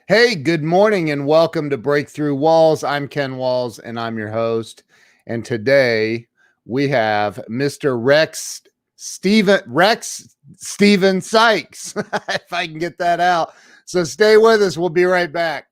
Hey, good morning and welcome to Breakthrough Walls. I'm Ken Walls and I'm your host. And today we have Mr. Rex Steven Sikes, if I can get that out. So stay with us. We'll be right back.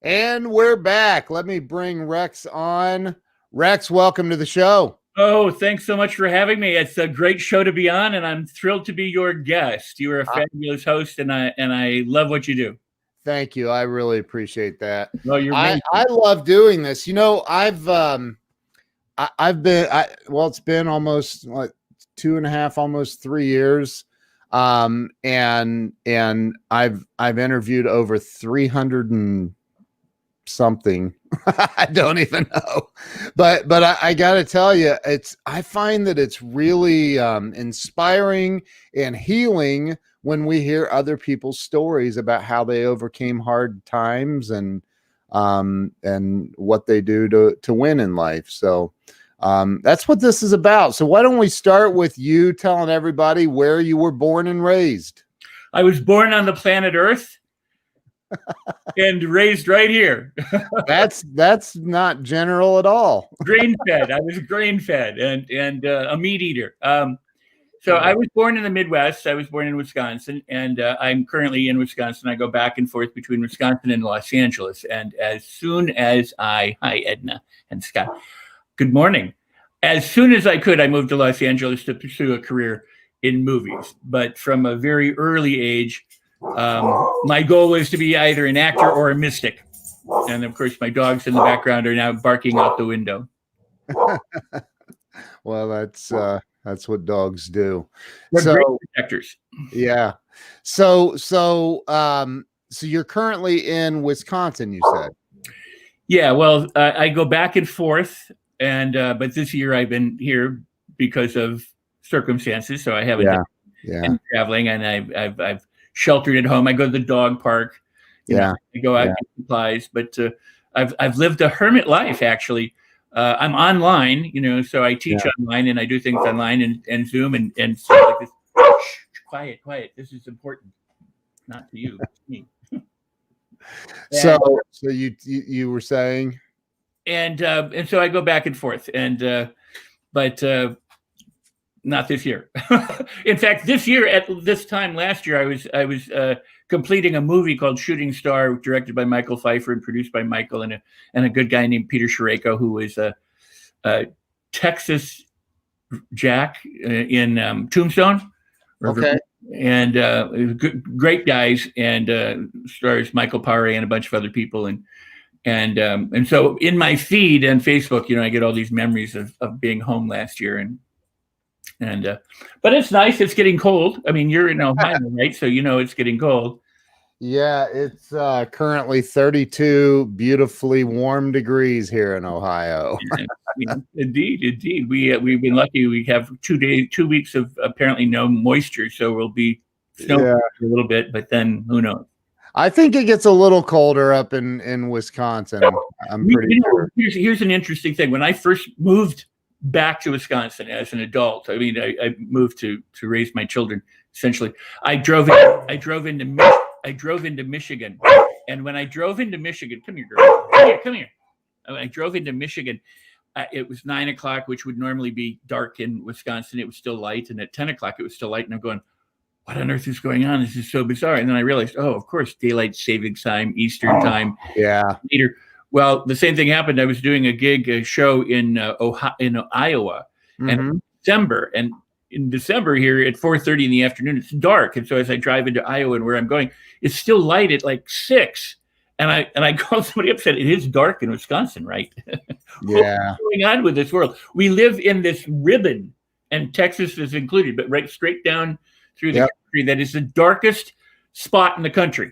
And we're back. Let me bring Rex on. Rex, welcome to the show. Oh, thanks so much for having me. It's a great show to be on, and I'm thrilled to be your guest. You are a fabulous host, and I love what you do. Thank you. I really appreciate that. No, you're amazing. I love doing this. You know, it's been almost like 2.5, almost 3 years. And I've interviewed over 300 and something. I don't even know, but I gotta tell you, I find that it's really inspiring and healing when we hear other people's stories about how they overcame hard times and what they do to win in life. So that's what this is about. So why don't we start with you telling everybody where you were born and raised? I was born on the planet Earth and raised right here. That's not general at all. Grain fed. I was grain fed and a meat eater. So I was born in the Midwest. I was born in Wisconsin, and I'm currently in Wisconsin. I go back and forth between Wisconsin and Los Angeles. And as soon as hi, Edna and Scott. Good morning. As soon as I could, I moved to Los Angeles to pursue a career in movies. But from a very early age, my goal was to be either an actor or a mystic. And of course, my dogs in the background are now barking out the window. Well, that's what dogs do. They're great protectors. Yeah. So you're currently in Wisconsin, you said? Yeah. Well, I go back and forth, and but this year I've been here because of circumstances. So I haven't been traveling, and I've sheltered at home. I go to the dog park. I go out and get supplies, but I've lived a hermit life, actually. I'm online, so I teach online and I do things online and Zoom and stuff like this. Shh, quiet. This is important. Not to you, it's me. So you were saying? And so I go back and forth, but not this year. In fact, this year at this time last year, I was completing a movie called Shooting Star, directed by Michael Pfeiffer and produced by Michael and a good guy named Peter Sherayko, who was a Texas Jack in Tombstone. Okay. And great guys, and stars Michael Paré and a bunch of other people, and so in my feed on Facebook, I get all these memories of being home last year, but it's nice. It's getting cold. I mean, you're in Ohio, right? So it's getting cold. Yeah, it's currently 32 beautifully warm degrees here in Ohio. Indeed. We've been lucky. We have 2 weeks of apparently no moisture, so we'll be snowing a little bit, but then who knows? I think it gets a little colder up in Wisconsin. I'm pretty sure. Here's an interesting thing. When I first moved back to Wisconsin as an adult, I mean, I moved to raise my children. Essentially, I drove into Michigan, and when I drove into Michigan, come here, girl, come here. When I drove into Michigan, it was 9 o'clock, which would normally be dark in Wisconsin. It was still light, and at 10 o'clock, it was still light. And I'm going, what on earth is going on? This is so bizarre. And then I realized, oh, of course, daylight savings time, Eastern time. Yeah. Later. Well, the same thing happened. I was doing a show in Iowa, and in December here at 4:30 in the afternoon, it's dark. And so as I drive into Iowa and where I'm going, it's still light at like 6. And I called somebody up and said, it is dark in Wisconsin, right? Yeah. What's going on with this world? We live in this ribbon, and Texas is included, but right straight down through the country, that is the darkest spot in the country.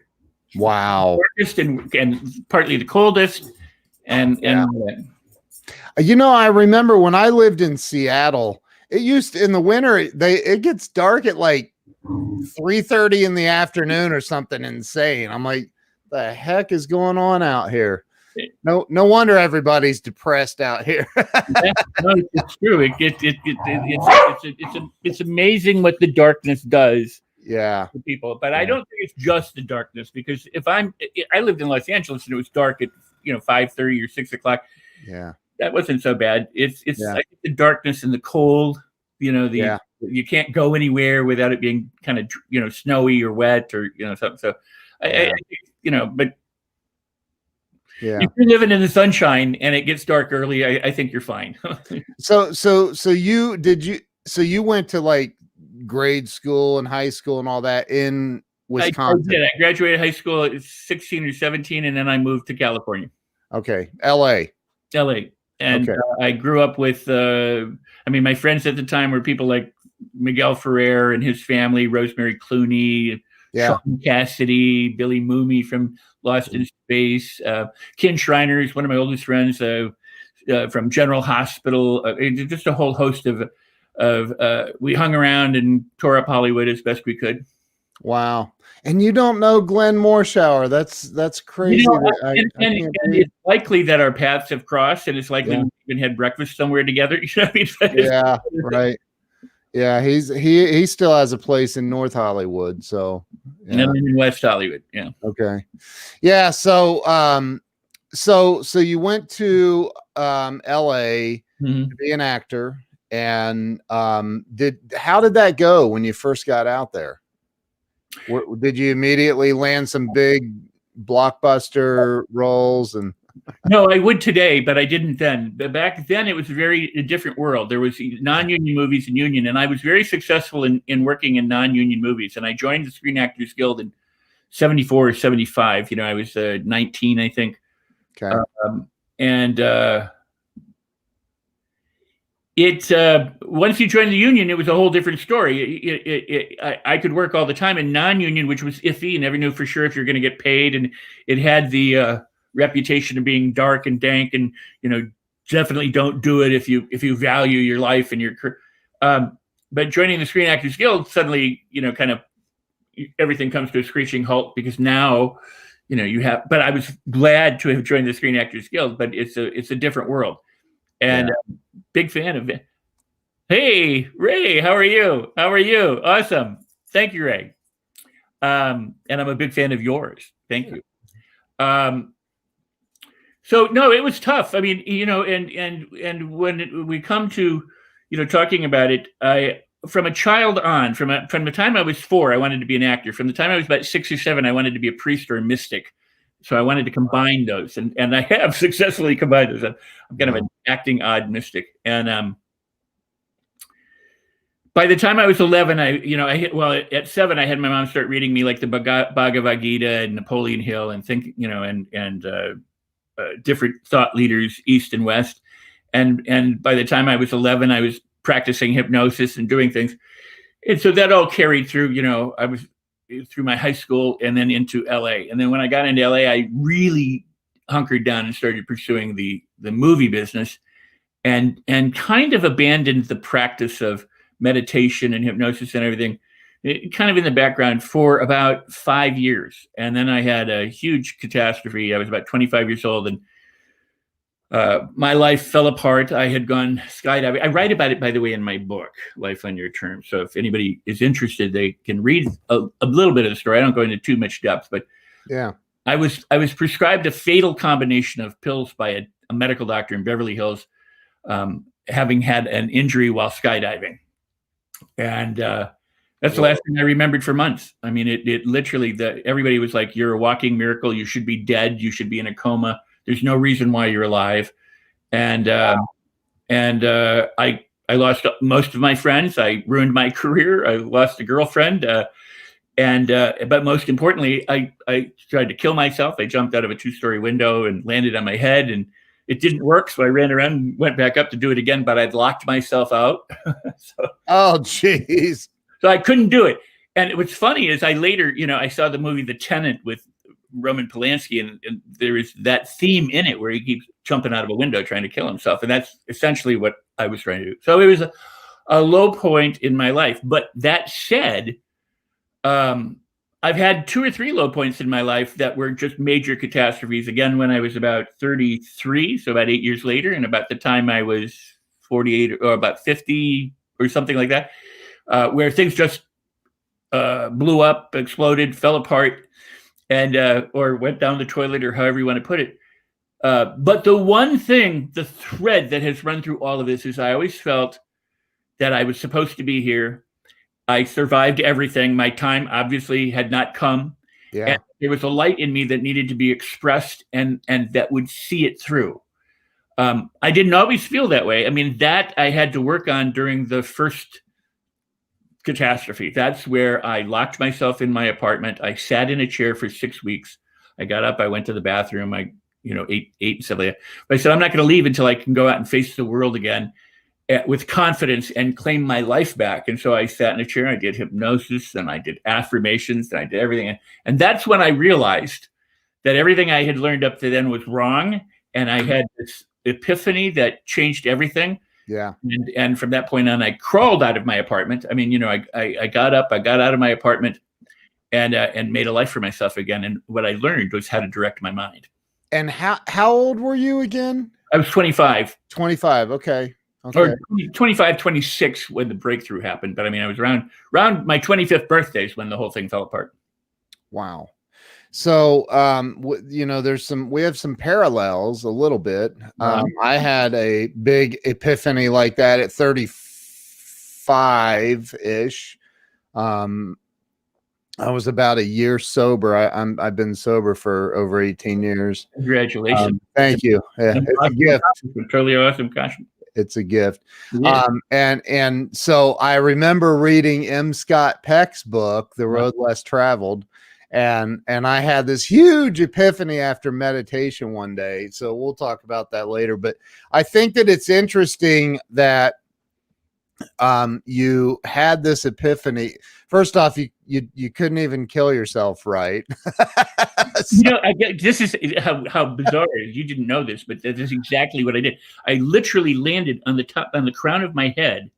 Wow. Darkest and partly the coldest. And I remember when I lived in Seattle, it used to, in the winter, it gets dark at like 3:30 in the afternoon or something insane. I'm like, the heck is going on out here? No wonder everybody's depressed out here. No, it's true. It's amazing what the darkness does. Yeah. To people, but I don't think it's just the darkness, because I lived in Los Angeles and it was dark at 5:30 or 6 o'clock. Yeah, that wasn't so bad. It's I think the darkness and the cold. You can't go anywhere without it being kind of snowy or wet or something. So I but if you're living in the sunshine and it gets dark early, I think you're fine. So you went to like grade school and high school and all that in Wisconsin? I did. I graduated high school at 16 or 17, and then I moved to California. Okay, LA. And I grew up with, my friends at the time were people like Miguel Ferrer and his family, Rosemary Clooney, Sean Cassidy, Billy Mooney from Lost in Space, Ken Schreiner is one of my oldest friends from General Hospital, just a whole host of we hung around and tore up Hollywood as best we could. Wow. And you don't know Glenn Morshower. That's crazy. And it's likely that our paths have crossed, and it's likely we even had breakfast somewhere together. Yeah, right. Yeah, he still has a place in North Hollywood. So and then in West Hollywood. Yeah. Okay. Yeah. So so you went to LA to be an actor. And how did that go when you first got out there? Did you immediately land some big blockbuster roles? And no, I would today, but I didn't then. But back then, it was a different world. There was non-union movies and union, and I was very successful in working in non-union movies. And I joined the Screen Actors Guild in 74 or 75. I was 19, I think. Okay. Once you joined the union, it was a whole different story. I could work all the time in non-union, which was iffy. You never knew for sure if you're going to get paid, and it had the reputation of being dark and dank, and definitely don't do it if you value your life and your career. But joining the Screen Actors Guild, suddenly kind of everything comes to a screeching halt, because now you have. But I was glad to have joined the Screen Actors Guild, but it's a different world. And big fan of it. Hey, Ray, how are you? Awesome. Thank you, Ray. And I'm a big fan of yours. Thank you. So no, it was tough. I mean, and when we come to, talking about it, from a child on, from the time I was 4, I wanted to be an actor. From the time I was about 6 or 7, I wanted to be a priest or a mystic. So I wanted to combine those, and I have successfully combined those. I'm kind of an acting odd mystic. And by the time I was 11, at 7, I had my mom start reading me like the Bhagavad Gita and Napoleon Hill and different thought leaders, East and West. And by the time I was 11, I was practicing hypnosis and doing things. And so that all carried through, I was through my high school and then into LA. And then when I got into LA, I really hunkered down and started pursuing the movie business, and kind of abandoned the practice of meditation and hypnosis and everything, kind of in the background for about 5 years. And then I had a huge catastrophe. I was about 25 years old, and my life fell apart. I had gone skydiving. I write about it, by the way, in my book, Life on Your Terms. So if anybody is interested, they can read a little bit of the story. I don't go into too much depth, but yeah, I was prescribed a fatal combination of pills by a medical doctor in Beverly Hills, having had an injury while skydiving. And that's the last thing I remembered for months. I mean, it literally, everybody was like, "You're a walking miracle. You should be dead. You should be in a coma. There's no reason why you're alive." And I lost most of my friends. I ruined my career. I lost a girlfriend. But most importantly, I tried to kill myself. I jumped out of a 2-story window and landed on my head, and it didn't work. So I ran around and went back up to do it again, but I'd locked myself out. Oh, geez. So I couldn't do it. And what's funny is I later, I saw the movie The Tenant with Roman Polanski, and there is that theme in it where he keeps jumping out of a window trying to kill himself, and that's essentially what I was trying to do. So it was a low point in my life. But that said, I've had 2 or 3 low points in my life that were just major catastrophes. Again, when I was about 33, so about 8 years later, and about the time I was 48 or about 50 or something like that, where things just blew up, exploded, fell apart, and or went down the toilet, or however you want to put it. But the one thing, the thread that has run through all of this is I always felt that I was supposed to be here. I survived everything. My time obviously had not come. Yeah. And there was a light in me that needed to be expressed and that would see it through. I didn't always feel that way. I mean, that I had to work on during the first catastrophe. That's where I locked myself in my apartment. I sat in a chair for 6 weeks. I got up, I went to the bathroom, I ate and stuff like that. But I said, I'm not going to leave until I can go out and face the world again with confidence and claim my life back. And so I sat in a chair, I did hypnosis, and I did affirmations, and I did everything. And that's when I realized that everything I had learned up to then was wrong. And I had this epiphany that changed everything. Yeah. And from that point on, I crawled out of my apartment. I mean, I got up, I got out of my apartment and made a life for myself again. And what I learned was how to direct my mind. And how old were you again? I was 25. 25. Okay. Or 25, 26 when the breakthrough happened. But I mean, I was around my 25th birthdays when the whole thing fell apart. Wow. So, we have some parallels a little bit. I had a big epiphany like that at 35 ish. I was about a year sober. I've been sober for over 18 years. Congratulations. Thank you. Yeah, it's a gift. Totally awesome. Gosh. It's a gift. Yeah. And so I remember reading M. Scott Peck's book, The Road Less Traveled. And I had this huge epiphany after meditation one day. So we'll talk about that later. But I think that it's interesting that you had this epiphany. First off, you couldn't even kill yourself, right? This is how bizarre it is. You didn't know this, but that is exactly what I did. I literally landed on the crown of my head.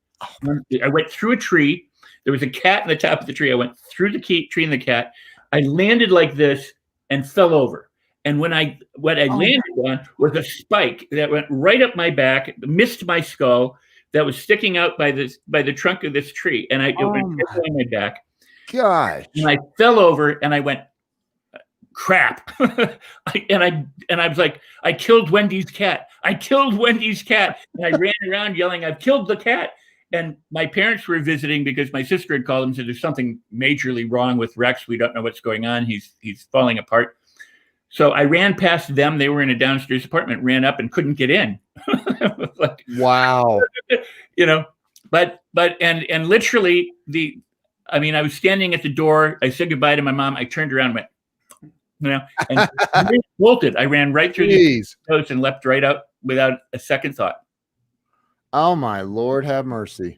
I went through a tree. There was a cat in the top of the tree. I went through the tree and the cat. I landed like this and fell over. And what I landed on was a spike that went right up my back, missed my skull, that was sticking out by the trunk of this tree, and it went right on my back. Gosh! And I fell over, and I went, crap! and I was like, I killed Wendy's cat. I killed Wendy's cat, and I ran around yelling, I've killed the cat. And my parents were visiting because my sister had called and said, there's something majorly wrong with Rex. We don't know what's going on. He's falling apart. So I ran past them. They were in a downstairs apartment, ran up and couldn't get in. Like, wow. But literally I was standing at the door. I said goodbye to my mom. I turned around and went, and I bolted. I ran right through the post and leapt right out without a second thought. Oh my Lord, have mercy.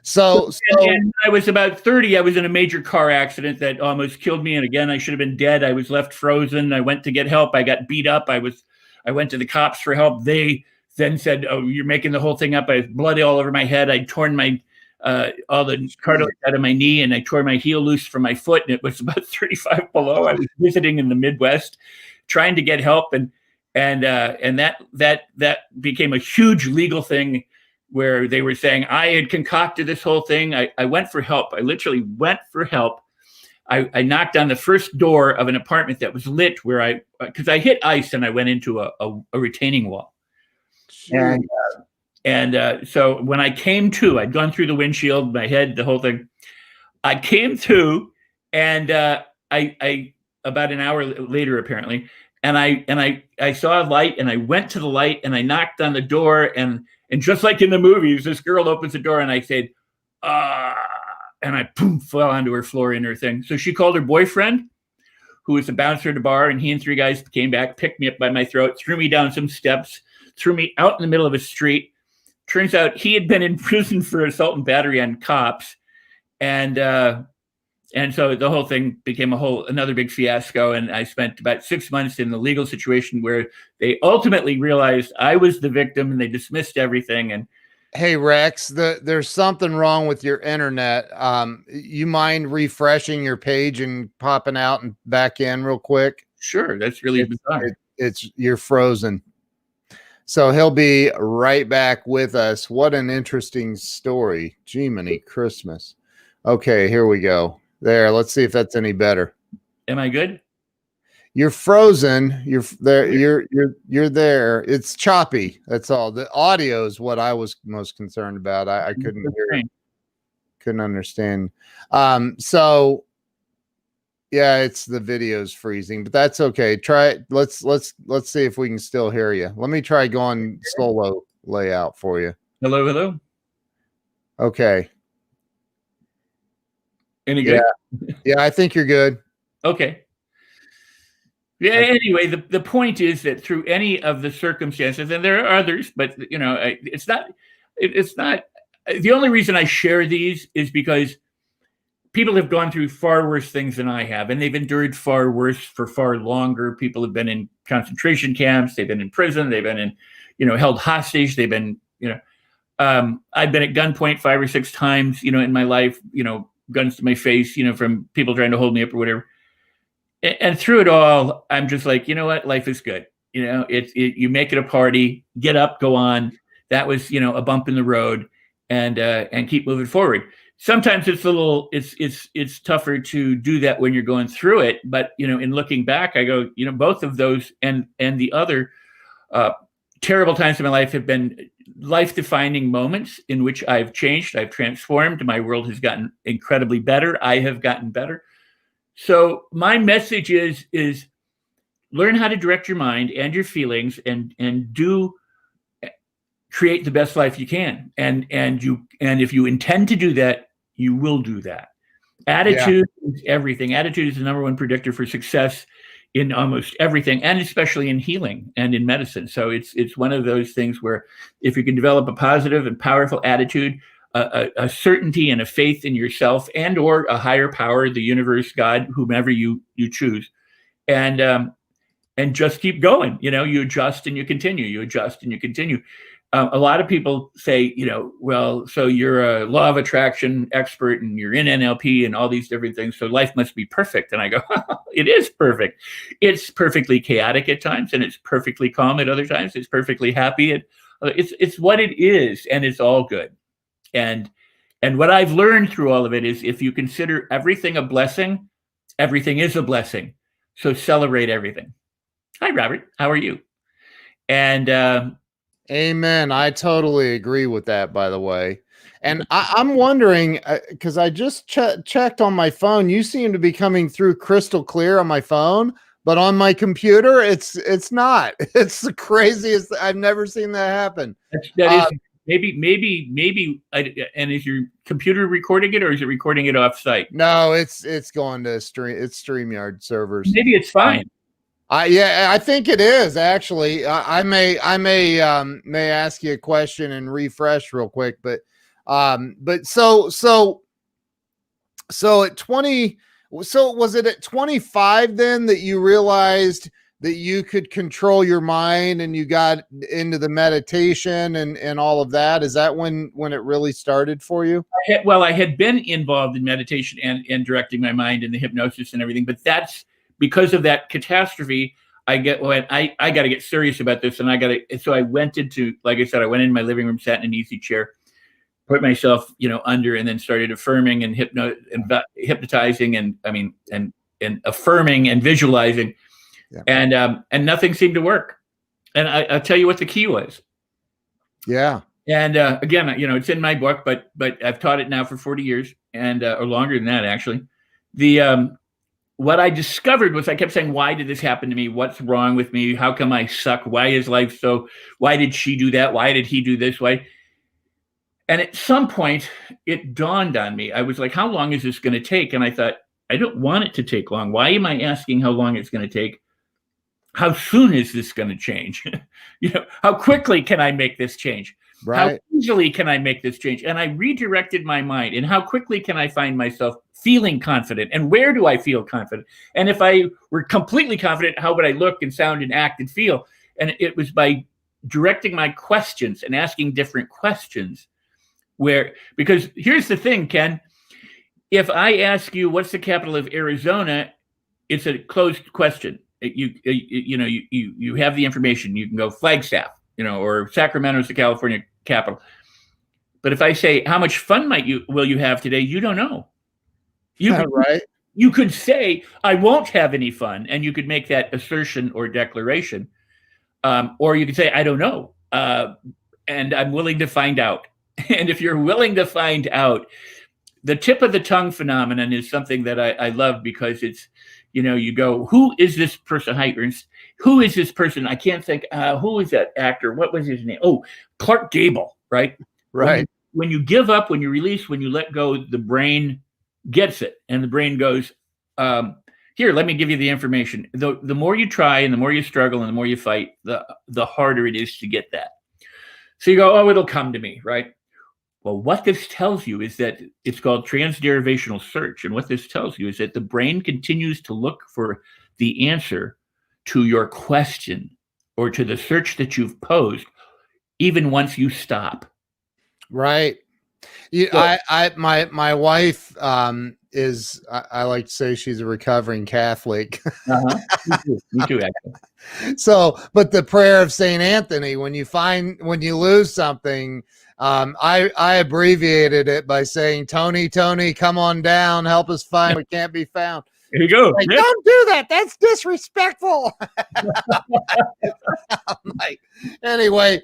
So and I was about 30. I was in a major car accident that almost killed me. And again, I should have been dead. I was left frozen. I went to get help. I got beat up. I went to the cops for help. They then said, oh, you're making the whole thing up. I had blood all over my head. I'd torn all the cartilage out of my knee, and I tore my heel loose from my foot. And it was about 35 below. I was visiting in the Midwest, trying to get help. And that became a huge legal thing, where they were saying I had concocted this whole thing. I went for help. I literally went for help. I knocked on the first door of an apartment that was lit, because I hit ice and I went into a retaining wall. And so when I came to, I'd gone through the windshield, my head, the whole thing. I came to, and I about an hour later apparently, and I saw a light, and I went to the light, and I knocked on the door, and just like in the movies, this girl opens the door, and I said, and I fell onto her floor in her thing. So she called her boyfriend, who was a bouncer at a bar, and he and 3 guys came back, picked me up by my throat, threw me down some steps, threw me out in the middle of a street. Turns out he had been in prison for assault and battery on cops. And And so the whole thing became another big fiasco. And I spent about 6 months in the legal situation where they ultimately realized I was the victim and they dismissed everything. And hey Rex, there's something wrong with your internet. You mind refreshing your page and popping out and back in real quick? sure, that's really bizarre. You're frozen. So he'll be right back with us. What an interesting story. Jiminy Christmas. Okay, here we go. There, let's see if that's any better. Am I good? You're frozen. You're there. You're there. It's choppy. That's all. The audio is what I was most concerned about. I couldn't hear it. Couldn't understand. So yeah, it's the video's freezing, but that's okay. Try it. Let's see if we can still hear you. Let me try going solo layout for you. Hello, hello. Okay. Any good? Yeah, I think you're good. Okay. Yeah. Anyway, the point is that through any of the circumstances, and there are others, but it's not. The only reason I share these is because people have gone through far worse things than I have, and they've endured far worse for far longer. People have been in concentration camps, they've been in prison, they've been in, held hostage, they've been, I've been at gunpoint 5 or 6 times, in my life, guns to my face, from people trying to hold me up or whatever. And through it all, I'm just like, you know what, life is good. You make it a party, get up, go on. That was, a bump in the road, and keep moving forward. Sometimes it's tougher to do that when you're going through it. But, in looking back, I go, both of those and the other terrible times in my life have been life-defining moments in which I've changed, I've transformed. My world has gotten incredibly better. I have gotten better. So my message is learn how to direct your mind and your feelings and create the best life you can. And if you intend to do that, you will do that. Attitude is everything. Attitude is the number one predictor for success in almost everything, and especially in healing and in medicine. So it's one of those things where if you can develop a positive and powerful attitude, a certainty and a faith in yourself and or a higher power, the universe, God, whomever you choose, and just keep going. You adjust and you continue. You adjust and you continue. A lot of people say, well, so you're a law of attraction expert and you're in NLP and all these different things, so life must be perfect. And I go, it is perfect. It's perfectly chaotic at times, and it's perfectly calm at other times. It's perfectly happy. It's what it is, and it's all good. And what I've learned through all of it is if you consider everything a blessing, everything is a blessing. So celebrate everything. Hi, Robert. How are you? And amen. I totally agree with that, by the way. And I'm wondering, because I just checked on my phone, you seem to be coming through crystal clear on my phone, but on my computer, it's not. It's the craziest. I've never seen that happen. That is maybe. And is your computer recording it, or is it recording it off site? No, it's going to StreamYard servers. Maybe it's fine. Yeah, I think it is actually. I may ask you a question and refresh real quick, but so at 20, so was it at 25 then that you realized that you could control your mind and you got into the meditation and all of that? Is that when it really started for you? I had been involved in meditation and directing my mind and the hypnosis and everything, but that's because of that catastrophe. I got to get serious about this, and so I went into, like I said, I went in my living room, sat in an easy chair, put myself, under, and then started affirming and hypnotizing and affirming and visualizing. Yeah. And nothing seemed to work. And I'll tell you what the key was. Yeah. And again, it's in my book, but I've taught it now for 40 years or longer than that, actually. What I discovered was I kept saying, why did this happen to me? What's wrong with me? How come I suck? Why is life so? Why did she do that? Why did he do this? Why? And at some point, it dawned on me. I was like, how long is this going to take? And I thought, I don't want it to take long. Why am I asking how long it's going to take? How soon is this going to change? How quickly can I make this change? How Right. easily can I make this change? And I redirected my mind. And how quickly can I find myself feeling confident? And where do I feel confident? And if I were completely confident, how would I look and sound and act and feel? And it was by directing my questions and asking different questions. Because here's the thing, Ken. If I ask you what's the capital of Arizona, it's a closed question. You have the information. You can go Flagstaff, or Sacramento is the California capital. But if I say, how much fun will you have today? You don't know. Right. You could say, I won't have any fun, and you could make that assertion or declaration. Or you could say, I don't know, and I'm willing to find out. And if you're willing to find out, the tip of the tongue phenomenon is something that I love, because it's, you go, who is this person? Who is this person? I can't think. Who is that actor? What was his name? Oh, Clark Gable, right? Right. When you give up, when you release, when you let go, the brain gets it. And the brain goes, here, let me give you the information. The more you try and the more you struggle and the more you fight, the harder it is to get that. So you go, oh, it'll come to me, right? Well, what this tells you is that it's called transderivational search. And what this tells you is that the brain continues to look for the answer to your question or to the search that you've posed, even once you stop. Right. My wife is, I like to say she's a recovering Catholic. Me too, actually. So, but the prayer of Saint Anthony, when you lose something, I abbreviated it by saying, Tony, come on down, help us find what can't be found. Here you go. Like, don't do that. That's disrespectful. I'm like, anyway,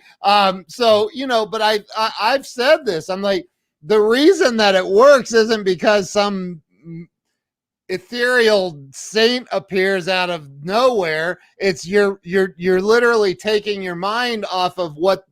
so, but I've said this. I'm like, the reason that it works isn't because some ethereal saint appears out of nowhere. It's you're literally taking your mind off of what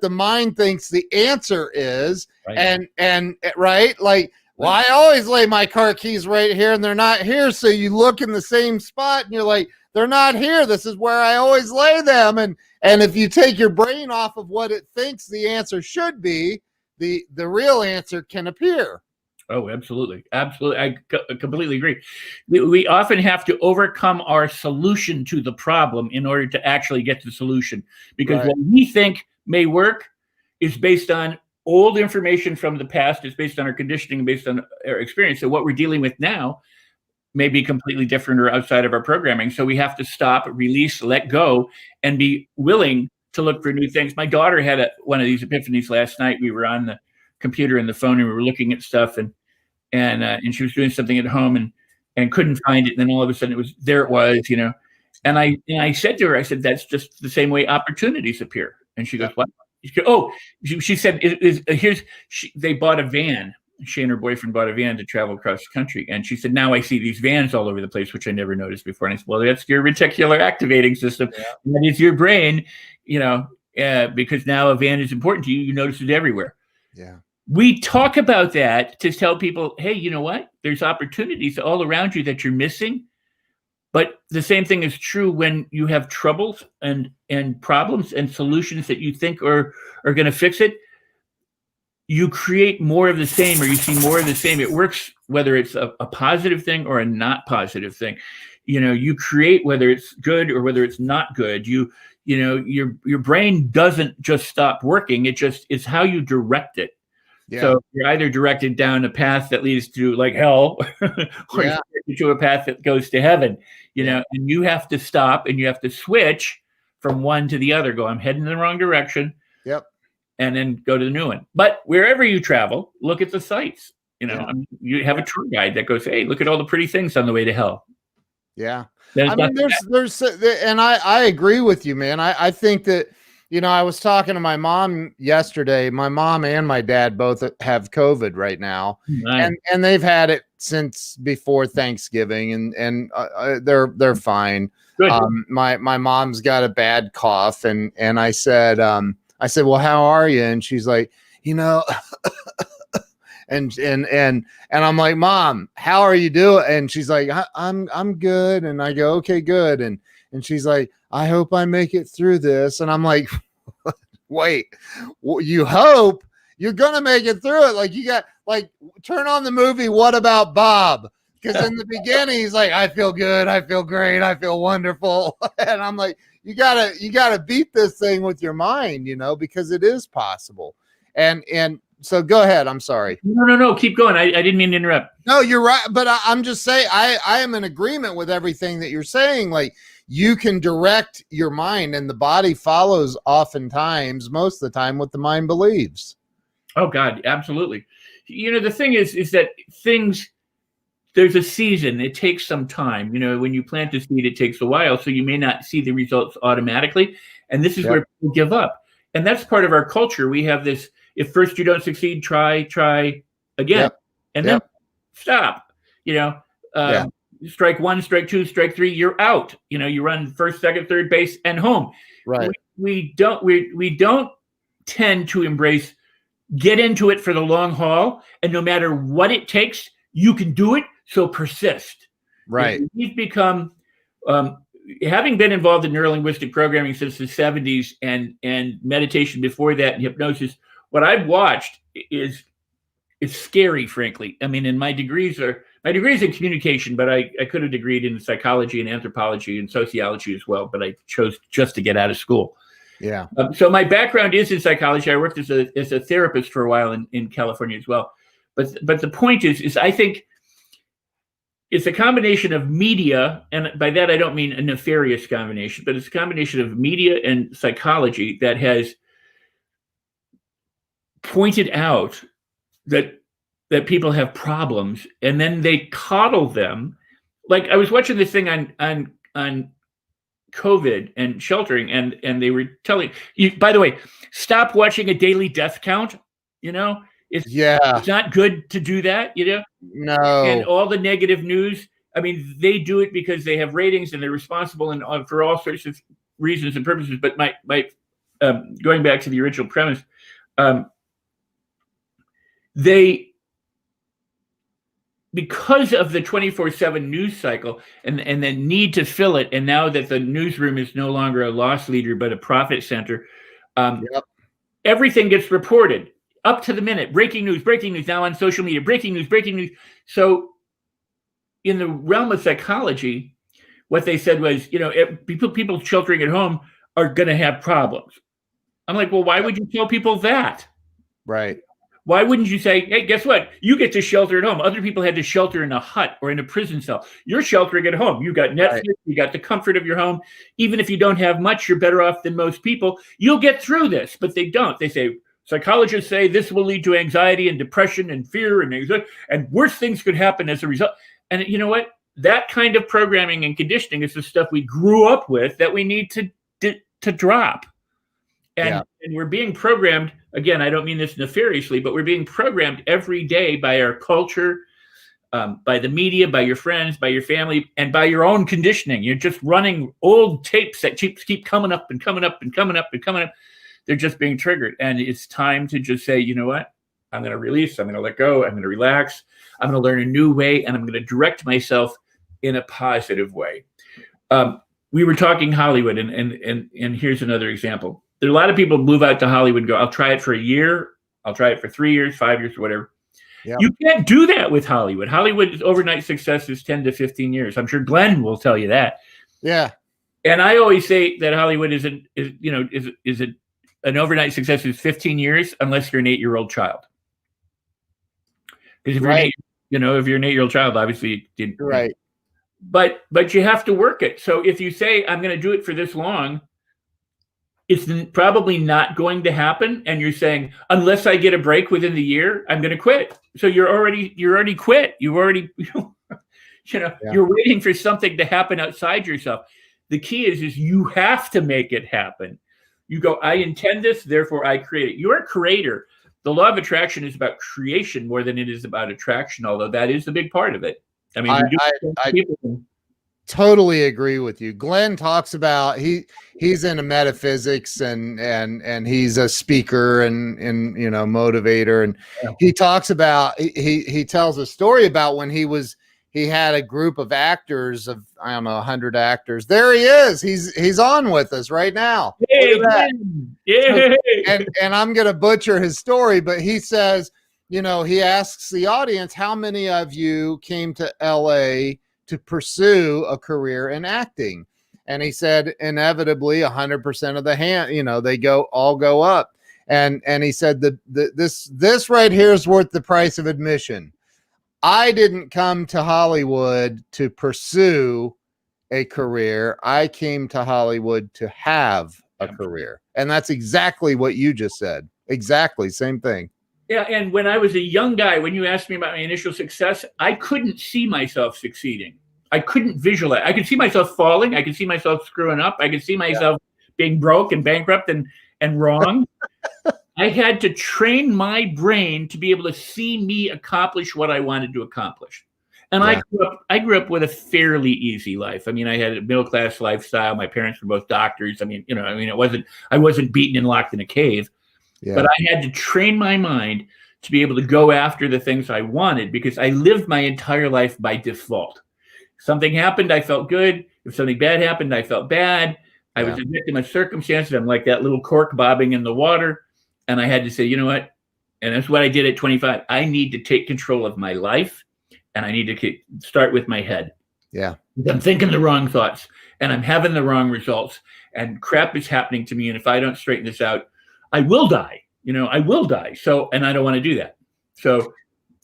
the mind thinks the answer is. Right. And right, like, well, I always lay my car keys right here and they're not here. So you look in the same spot and you're like, they're not here. This is where I always lay them. And if you take your brain off of what it thinks the answer should be, the real answer can appear. Oh, absolutely. Absolutely. I completely agree. We often have to overcome our solution to the problem in order to actually get the solution, because what we think may work is based on old information from the past. It's based on our conditioning, based on our experience. So what we're dealing with now may be completely different or outside of our programming. So we have to stop, release, let go, and be willing to look for new things. My daughter had one of these epiphanies last night. We were on the computer and the phone and we were looking at stuff, and she was doing something at home and couldn't find it. And then all of a sudden it was. And I said to her, I said, that's just the same way opportunities appear. And she goes, what? She said, they bought a van. She and her boyfriend bought a van to travel across the country. And she said, now I see these vans all over the place, which I never noticed before. And I said, well, that's your reticular activating system. Yeah. That is your brain, because now a van is important to you. You notice it everywhere. Yeah. We talk about that to tell people, hey, you know what? There's opportunities all around you that you're missing. But the same thing is true when you have troubles and problems and solutions that you think are going to fix it. You create more of the same, or you see more of the same. It works whether it's a positive thing or a not positive thing. You create whether it's good or whether it's not good. Your brain doesn't just stop working. It's how you direct it. Yeah. So you're either directed down a path that leads to like hell, or to a path that goes to heaven. And you have to stop and you have to switch from one to the other. Go, I'm heading in the wrong direction. Yep. And then go to the new one. But wherever you travel, look at the sights. You have a tour guide that goes, hey, look at all the pretty things on the way to hell. Yeah. There's and I agree with you, man. I think that, I was talking to my mom yesterday. My mom and my dad both have COVID right now. Nice. And they've had it since before Thanksgiving, and they're fine. Good. My mom's got a bad cough, and I said, well, how are you? And she's like, and I'm like, Mom, how are you doing? And she's like, I'm good. And I go, okay, good. And she's like, I hope I make it through this. And I'm like, wait, you hope you're going to make it through it. Like, you got, like, turn on the movie What About Bob? Because in the beginning, he's like, I feel good. I feel great. I feel wonderful. And I'm like, you gotta beat this thing with your mind, because it is possible. And so go ahead. I'm sorry. No. Keep going. I didn't mean to interrupt. No, you're right. But I'm just saying, I am in agreement with everything that you're saying. Like, you can direct your mind, and the body follows oftentimes, most of the time, what the mind believes. Oh God, absolutely. The thing is that there's a season. It takes some time. When you plant a seed, it takes a while. So you may not see the results automatically. And this is where people give up. And that's part of our culture. We have this, if first you don't succeed, try again. And then stop. Strike one, strike two, strike three, you're out. You run first, second, third base and home. Right. We don't tend to embrace, get into it for the long haul. And no matter what it takes, you can do it. So persist. Right. We've become, having been involved in neurolinguistic programming since the 70s and meditation before that and hypnosis, what I've watched is scary, frankly. I mean, and my degrees in communication, but I could have degreed in psychology and anthropology and sociology as well, but I chose just to get out of school. Yeah. So my background is in psychology. I worked as a therapist for a while in California as well. But the point is I think it's a combination of media, and by that I don't mean a nefarious combination, but it's a combination of media and psychology that has pointed out that people have problems, and then they coddle them. Like, I was watching this thing on COVID and sheltering, and they were telling you, by the way, stop watching a daily death count. It's not good to do that, No. And all the negative news, I mean, they do it because they have ratings and they're responsible and for all sorts of reasons and purposes. But my going back to the original premise, because of the 24/7 news cycle and the need to fill it, and now that the newsroom is no longer a loss leader but a profit center, everything gets reported. Up to the minute, breaking news now on social media, breaking news. So in the realm of psychology, what they said was, people sheltering at home are going to have problems. I'm like, well, why would you tell people that? Right. Why wouldn't you say, hey, guess what? You get to shelter at home. Other people had to shelter in a hut or in a prison cell. You're sheltering at home. You got Netflix, You got the comfort of your home. Even if you don't have much, you're better off than most people. You'll get through this, but they don't. They say, psychologists say this will lead to anxiety and depression and fear and worse things could happen as a result. And you know what? That kind of programming and conditioning is the stuff we grew up with that we need to drop. And we're being programmed, again, I don't mean this nefariously, but we're being programmed every day by our culture, by the media, by your friends, by your family, and by your own conditioning. You're just running old tapes that keep coming up and coming up and coming up and coming up. They're just being triggered. And it's time to just say, you know what? I'm going to release. I'm going to let go. I'm going to relax. I'm going to learn a new way. And I'm going to direct myself in a positive way. We were talking Hollywood, and here's another example. There are a lot of people move out to Hollywood and go, I'll try it for a year. I'll try it for 3 years, 5 years, or whatever. Yep. You can't do that with Hollywood. Hollywood's overnight success is 10 to 15 years. I'm sure Glenn will tell you that. Yeah. And I always say that Hollywood is an overnight success is 15 years unless you're an 8-year-old child. Because if you're an 8-year-old child, obviously right. But you have to work it. So if you say I'm going to do it for this long, it's probably not going to happen. And you're saying, unless I get a break within the year, I'm going to quit. So you're already quit. You already, you're waiting for something to happen outside yourself. The key is you have to make it happen. You go, I intend this, therefore I create it. You're a creator. The law of attraction is about creation more than it is about attraction, although that is a big part of it. I mean, I totally agree with you. Glenn talks about he's into metaphysics and he's a speaker and motivator, and he talks about he tells a story about when he was he had a group of actors of, I don't know, 100 actors. There he is. He's on with us right now. Hey, Look at that. Yay. And I'm going to butcher his story, but he says, he asks the audience, how many of you came to LA to pursue a career in acting? And he said, inevitably 100% of the hand, they all go up. And he said that this right here is worth the price of admission. I didn't come to Hollywood to pursue a career. I came to Hollywood to have a career. And that's exactly what you just said. Exactly. Same thing. Yeah. And when I was a young guy, when you asked me about my initial success, I couldn't see myself succeeding. I couldn't visualize. I could see myself falling. I could see myself screwing up. I could see myself being broke and bankrupt and wrong. I had to train my brain to be able to see me accomplish what I wanted to accomplish. And I grew up with a fairly easy life. I mean, I had a middle-class lifestyle. My parents were both doctors. I wasn't beaten and locked in a cave, but I had to train my mind to be able to go after the things I wanted, because I lived my entire life by default. Something happened, I felt good. If something bad happened, I felt bad. I was a victim of circumstances. I'm like that little cork bobbing in the water. And I had to say, you know what? And that's what I did at 25. I need to take control of my life, and I need to start with my head. Yeah. I'm thinking the wrong thoughts, and I'm having the wrong results, and crap is happening to me. And if I don't straighten this out, I will die. I will die. So, and I don't want to do that. So,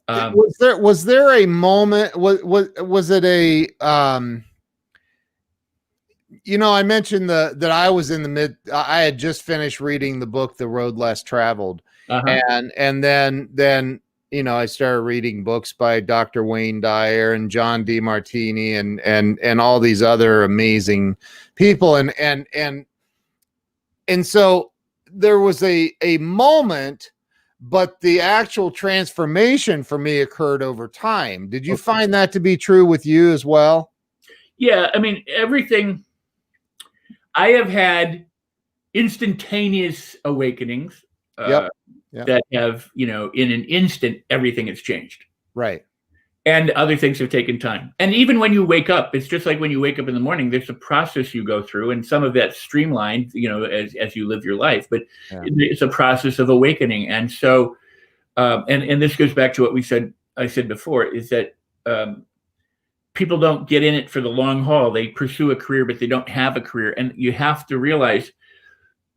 was there a moment? Was it a? I mentioned that I was in the mid. I had just finished reading the book "The Road Less Traveled," and then I started reading books by Dr. Wayne Dyer and John DeMartini and all these other amazing people, and so there was a moment. But the actual transformation for me occurred over time. Did you find that to be true with you as well? Yeah. I mean, everything. I have had instantaneous awakenings that have, in an instant, everything has changed. Right. And other things have taken time. And even when you wake up, it's just like when you wake up in the morning, there's a process you go through, and some of that's streamlined, as you live your life, but it's a process of awakening. And so, and this goes back to what I said before, is that people don't get in it for the long haul. They pursue a career, but they don't have a career. And you have to realize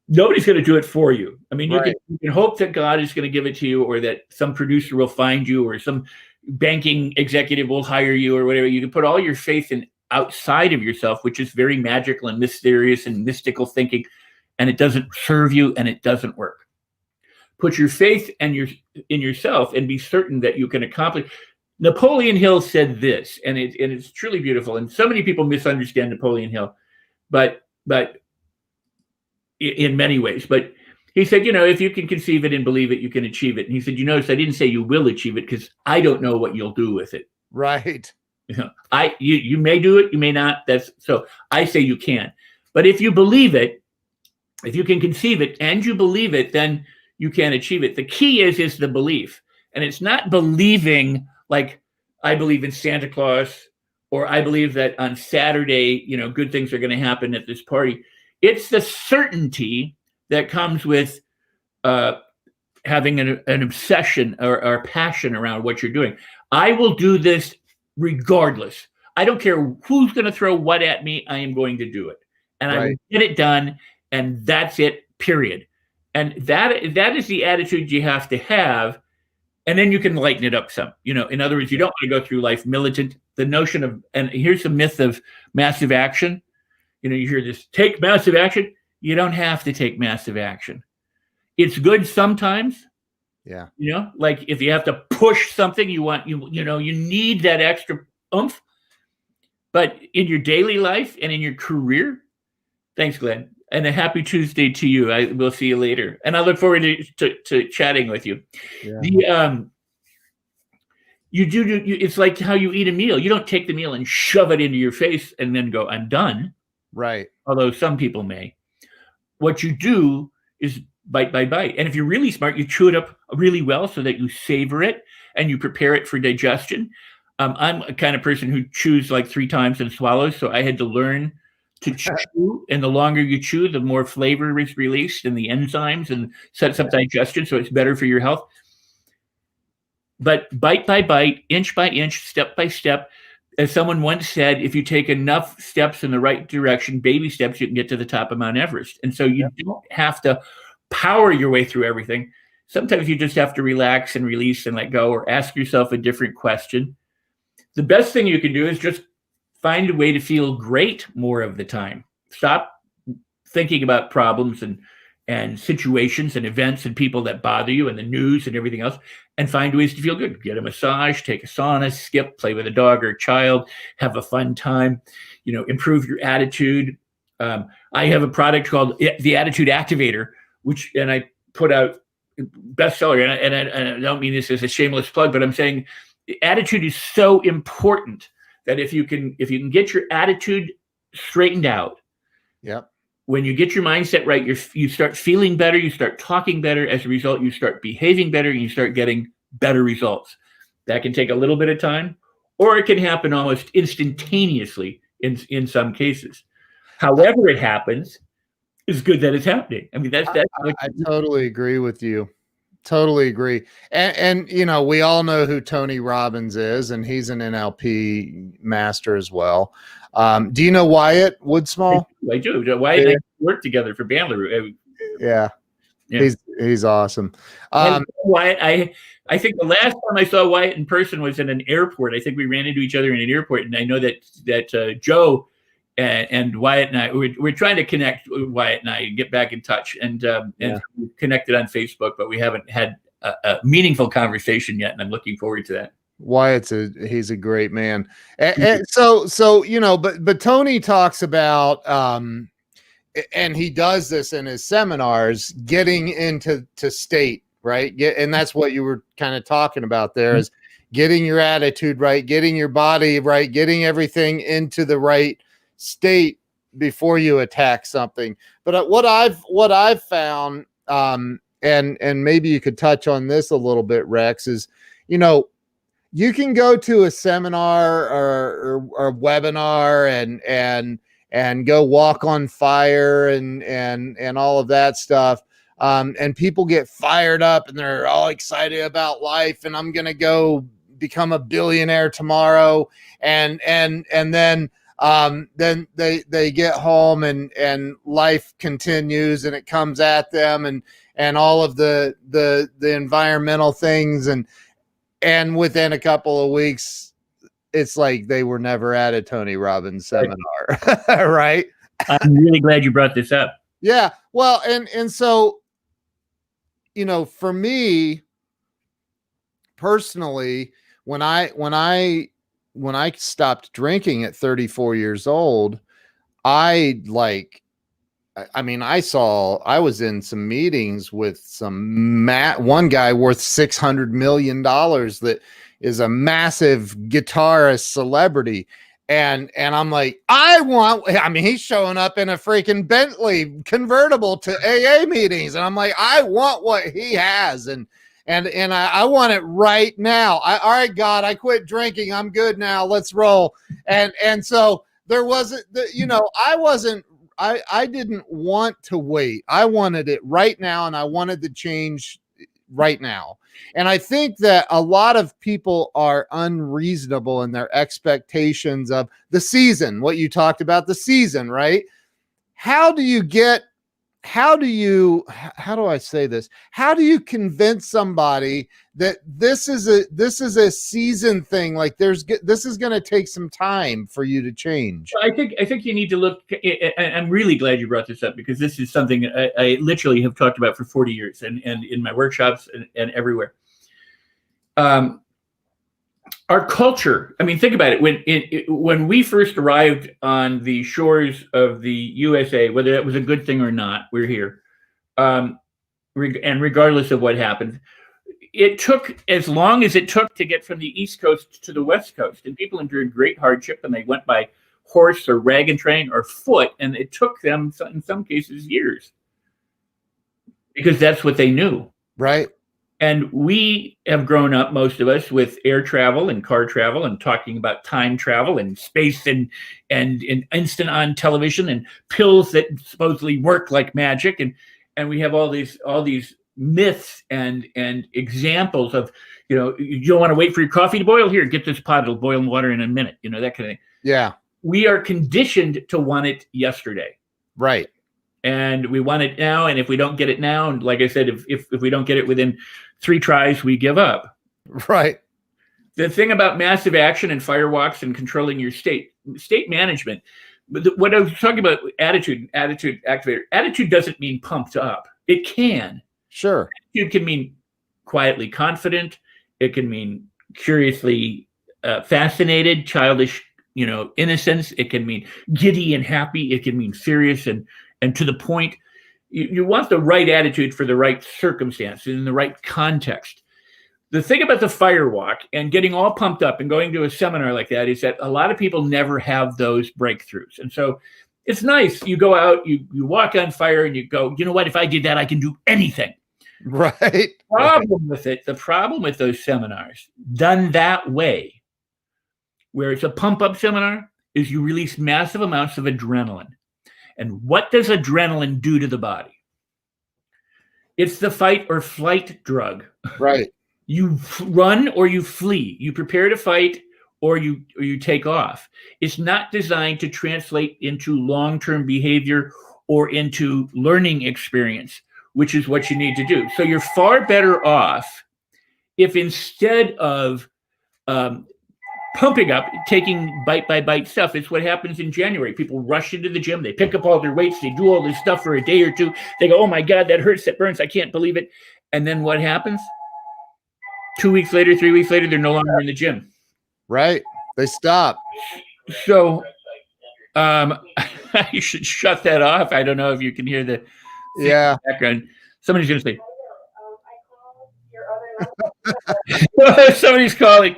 nobody's going to do it for you. I mean, you can hope that God is going to give it to you, or that some producer will find you, or some banking executive will hire you, or whatever. You can put all your faith in outside of yourself, which is very magical and mysterious and mystical thinking, and it doesn't serve you and it doesn't work. Put your faith in yourself and be certain that you can accomplish. Napoleon Hill said this, and it's truly beautiful. And so many people misunderstand Napoleon Hill, but in many ways. But he said, if you can conceive it and believe it, you can achieve it. And he said, you notice I didn't say you will achieve it, because I don't know what you'll do with it. Right. You may do it, you may not. So I say you can. But if you believe it, if you can conceive it and you believe it, then you can achieve it. The key is the belief. And it's not believing like I believe in Santa Claus, or I believe that on Saturday, good things are going to happen at this party. It's the certainty that comes with having an obsession or passion around what you're doing. I will do this regardless. I don't care who's going to throw what at me. I am going to do it, and I will get it done, and that's it. Period. And that is the attitude you have to have, and then you can lighten it up some. In other words, you don't want to go through life militant. The notion of, and here's the myth of massive action. You hear this: take massive action. You don't have to take massive action. It's good sometimes. Yeah. Like if you have to push something, you need that extra oomph. But in your daily life and in your career, thanks, Glenn. And a happy Tuesday to you. I will see you later. And I look forward to chatting with you. Yeah. It's like how you eat a meal. You don't take the meal and shove it into your face and then go, I'm done. Right. Although some people may. What you do is bite by bite. And if you're really smart, you chew it up really well so that you savor it and you prepare it for digestion. I'm a kind of person who chews like 3 times and swallows, so I had to learn to chew. And the longer you chew, the more flavor is released and the enzymes and sets up digestion, so it's better for your health. But bite by bite, inch by inch, step by step, as someone once said, if you take enough steps in the right direction, baby steps, you can get to the top of Mount Everest. And so you don't have to power your way through everything. Sometimes you just have to relax and release and let go, or ask yourself a different question. The best thing you can do is just find a way to feel great more of the time. Stop thinking about problems and situations and events and people that bother you and the news and everything else, and find ways to feel good. Get a massage, take a sauna, skip, play with a dog or a child, have a fun time, improve your attitude. I have a product called the Attitude Activator, and I put out bestseller. And I don't mean this as a shameless plug, but I'm saying attitude is so important that if you can get your attitude straightened out, when you get your mindset right, you start feeling better, you start talking better. As a result, you start behaving better, and you start getting better results. That can take a little bit of time, or it can happen almost instantaneously in some cases. However it happens, it's good that it's happening. I mean, I totally agree with you. Totally agree. And we all know who Tony Robbins is, and he's an NLP master as well. Do you know Wyatt Woodsmall? I do. Wyatt and I work together for Bandler. Yeah. He's awesome. Wyatt, I think the last time I saw Wyatt in person was in an airport. I think we ran into each other in an airport, and I know that Joe and Wyatt and I, we're trying to connect Wyatt and I, get back in touch, and we've connected on Facebook, but we haven't had a meaningful conversation yet, and I'm looking forward to that. He's a great man. And so, but Tony talks about, and he does this in his seminars, getting into state, right? And that's what you were kind of talking about there, is getting your attitude right, getting your body right, getting everything into the right state before you attack something. But what I've found, and maybe you could touch on this a little bit, Rex, is, you can go to a seminar or a webinar and go walk on fire and all of that stuff. And people get fired up and they're all excited about life, and I'm going to go become a billionaire tomorrow. And then they get home and life continues, and it comes at them, and all of the environmental things, and within a couple of weeks, it's like they were never at a Tony Robbins seminar, right? I'm really glad you brought this up. Yeah. Well, and so, for me personally, when I stopped drinking at 34 years old, I was in some meetings with one guy worth $600 million that is a massive guitarist celebrity. And I'm like, he's showing up in a freaking Bentley convertible to AA meetings. And I'm like, I want what he has. And I want it right now. All right, God, I quit drinking. I'm good now. Let's roll. And so there wasn't, I didn't want to wait. I wanted it right now, and I wanted the change right now. And I think that a lot of people are unreasonable in their expectations of the season, what you talked about, the season, right? How do you convince somebody that this is a season thing? Like this is going to take some time for you to change. I think you need to look. I'm really glad you brought this up, because this is something I literally have talked about for 40 years and in my workshops and everywhere. Our culture, I mean, think about it. When we first arrived on the shores of the USA, whether that was a good thing or not, we're here. And regardless of what happened, it took as long as it took to get from the East Coast to the West Coast. And people endured great hardship, and they went by horse or wagon train or foot. And it took them, in some cases, years, because that's what they knew. Right. And we have grown up, most of us, with air travel and car travel and talking about time travel and space and instant on television and pills that supposedly work like magic. And we have all these myths and examples of, you don't want to wait for your coffee to boil. Here, get this pot, it'll boil in water in a minute, that kind of thing. Yeah. We are conditioned to want it yesterday. Right. And we want it now. And if we don't get it now, and like I said, if we don't get it within 3 tries, we give up. Right. The thing about massive action and firewalks and controlling your state management, what I was talking about, attitude activator. Attitude doesn't mean pumped up. It can. Sure. Attitude can mean quietly confident. It can mean curiously fascinated, childish, innocence. It can mean giddy and happy. It can mean serious and to the point. You want the right attitude for the right circumstance in the right context. The thing about the firewalk and getting all pumped up and going to a seminar like that is that a lot of people never have those breakthroughs. And so it's nice. You go out, you walk on fire and you go, you know what? If I did that, I can do anything. Right. The problem with those seminars done that way, where it's a pump up seminar, is you release massive amounts of adrenaline. And what does adrenaline do to the body? It's the fight or flight drug. Right. You run or you flee. You prepare to fight or you take off. It's not designed to translate into long-term behavior or into learning experience, which is what you need to do. So you're far better off if instead of pumping up, taking bite by bite stuff. It's what happens in January. People rush into the gym. They pick up all their weights. They do all this stuff for a day or two. They go, oh my God, that hurts, that burns. I can't believe it. And then what happens? 2 weeks later, 3 weeks later, they're no longer in the gym. Right. They stop. So you should shut that off. I don't know if you can hear the background. Somebody's going to say, somebody's calling.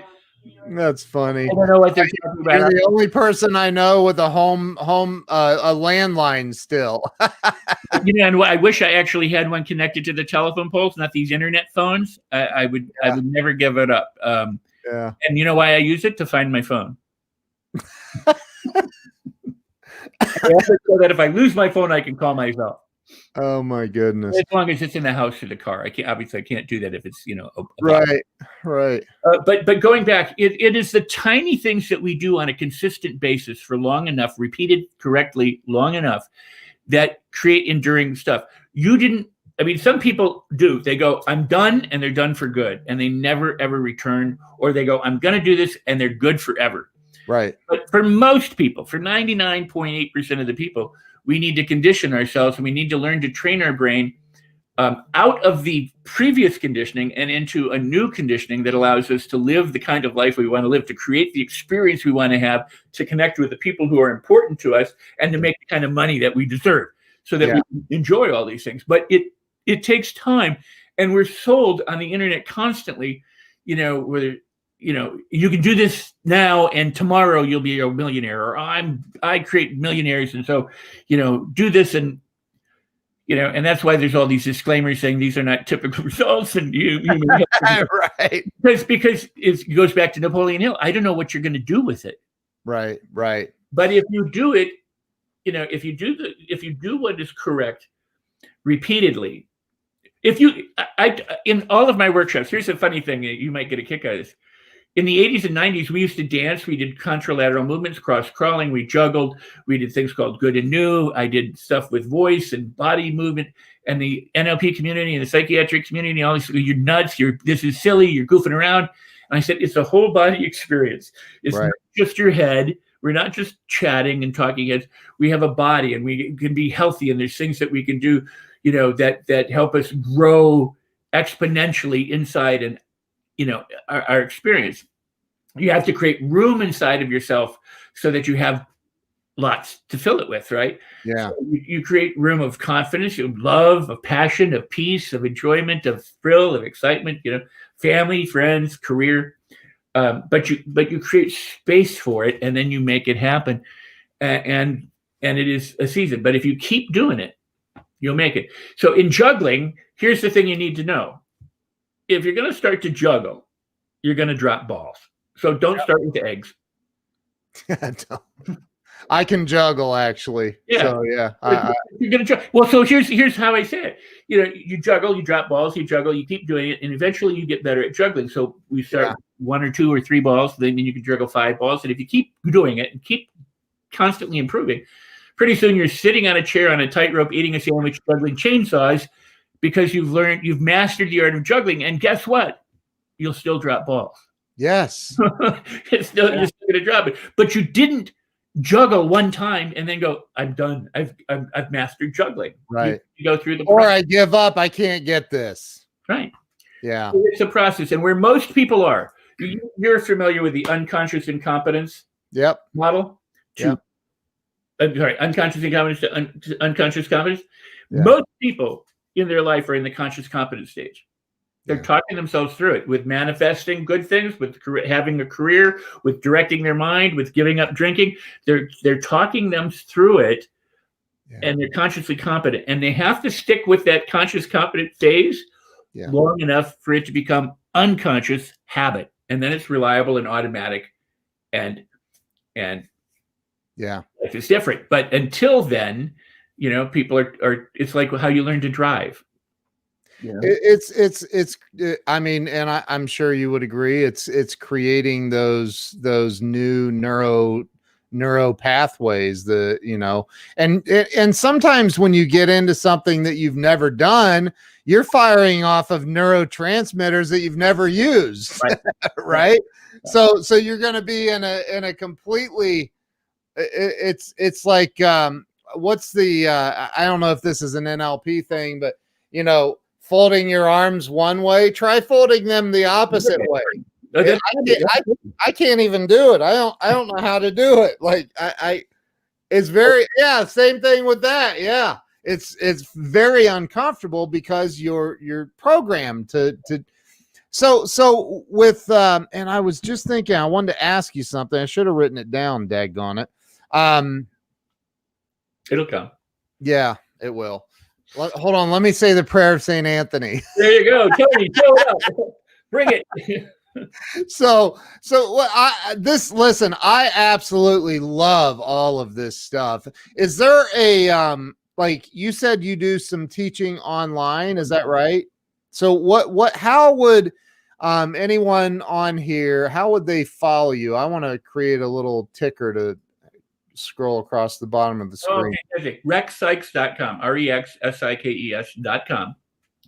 That's funny. I don't know what they're talking about. You're the only person I know with a a landline still. And I wish I actually had one connected to the telephone poles, not these internet phones. I would never give it up. Yeah. And you know why I use it? To find my phone. So that if I lose my phone, I can call myself. Oh my goodness! As long as it's in the house or the car, I can't do that if it's right. But going back, it is the tiny things that we do on a consistent basis for long enough, repeated correctly long enough, that create enduring stuff. Some people do. They go, I'm done, and they're done for good, and they never ever return, or they go, I'm going to do this, and they're good forever. Right. But for most people, for 99.8% of the people, we need to condition ourselves, and we need to learn to train our brain out of the previous conditioning and into a new conditioning that allows us to live the kind of life we want to live, to create the experience we want to have, to connect with the people who are important to us, and to make the kind of money that we deserve so that we can enjoy all these things. But it takes time, and we're sold on the internet constantly, whether you can do this now and tomorrow you'll be a millionaire, or I create millionaires. And so, do this. And and that's why there's all these disclaimers saying these are not typical results. And right. Because it goes back to Napoleon Hill. I don't know what you're going to do with it. Right. But if you do it, if you do what is correct repeatedly, in all of my workshops, here's a funny thing that you might get a kick out of this. In the 80s and 90s, we used to dance. We did contralateral movements, cross crawling. We juggled. We did things called good and new. I did stuff with voice and body movement. And the NLP community and the psychiatric community, all this, you're nuts. This is silly. You're goofing around. And I said, it's a whole body experience. It's not just your head. We're not just chatting and talking heads. We have a body, and we can be healthy. And there's things that we can do, that help us grow exponentially inside and our experience. You have to create room inside of yourself so that you have lots to fill it with, right? Yeah. So you create room of confidence, of love, of passion, of peace, of enjoyment, of thrill, of excitement, family, friends, career. But you create space for it, and then you make it happen. And it is a season. But if you keep doing it, you'll make it. So in juggling, here's the thing you need to know. if you're going to start to juggle, you're going to drop balls. So don't start with the eggs. I can juggle, actually. Yeah. So yeah, you're gonna juggle. Well, so here's how I say it. You juggle, you drop balls, you juggle, you keep doing it, and eventually you get better at juggling. So we start 1 or 2 or 3 balls, then you can juggle 5 balls, and if you keep doing it and keep constantly improving, pretty soon you're sitting on a chair on a tightrope, eating a sandwich, juggling chainsaws, because you've mastered the art of juggling. And guess what? You'll still drop balls. Yes. You're still going to drop it, but you didn't juggle one time and then go, I'm done. I've mastered juggling. Right. You go through the process. Or I give up. I can't get this. Right. Yeah. So it's a process. And where most people are, you're familiar with the unconscious incompetence model? Yep. Sorry, unconscious incompetence to unconscious competence. Yeah. Most people in their life are in the conscious competence stage. They're talking themselves through it with manifesting good things, with having a career, with directing their mind, with giving up drinking. They're talking them through it, and they're consciously competent. And they have to stick with that conscious competent phase long enough for it to become unconscious habit, and then it's reliable and automatic, and it's different. But until then, people are. It's like how you learn to drive. Yeah. It's I mean, and I'm sure you would agree, it's creating those new neuro pathways, and sometimes when you get into something that you've never done, you're firing off of neurotransmitters that you've never used. Right? So you're going to be in a completely, it's like, what's the I don't know if this is an NLP thing, but folding your arms one way, try folding them the opposite way. I can't even do it. I don't know how to do it. Like it's very, same thing with that. Yeah. It's very uncomfortable because you're programmed to, so with, and I was just thinking, I wanted to ask you something. I should have written it down, daggone it. It'll come. Yeah, it will. Hold on, let me say the prayer of St. Anthony. There you go, Tony. Show it up. Bring it. So listen, I absolutely love all of this stuff. Is there a like you said you do some teaching online, is that right? So how would anyone on here, how would they follow you? I want to create a little ticker to scroll across the bottom of the screen. Okay. RexSikes.com. REXSIKES.com.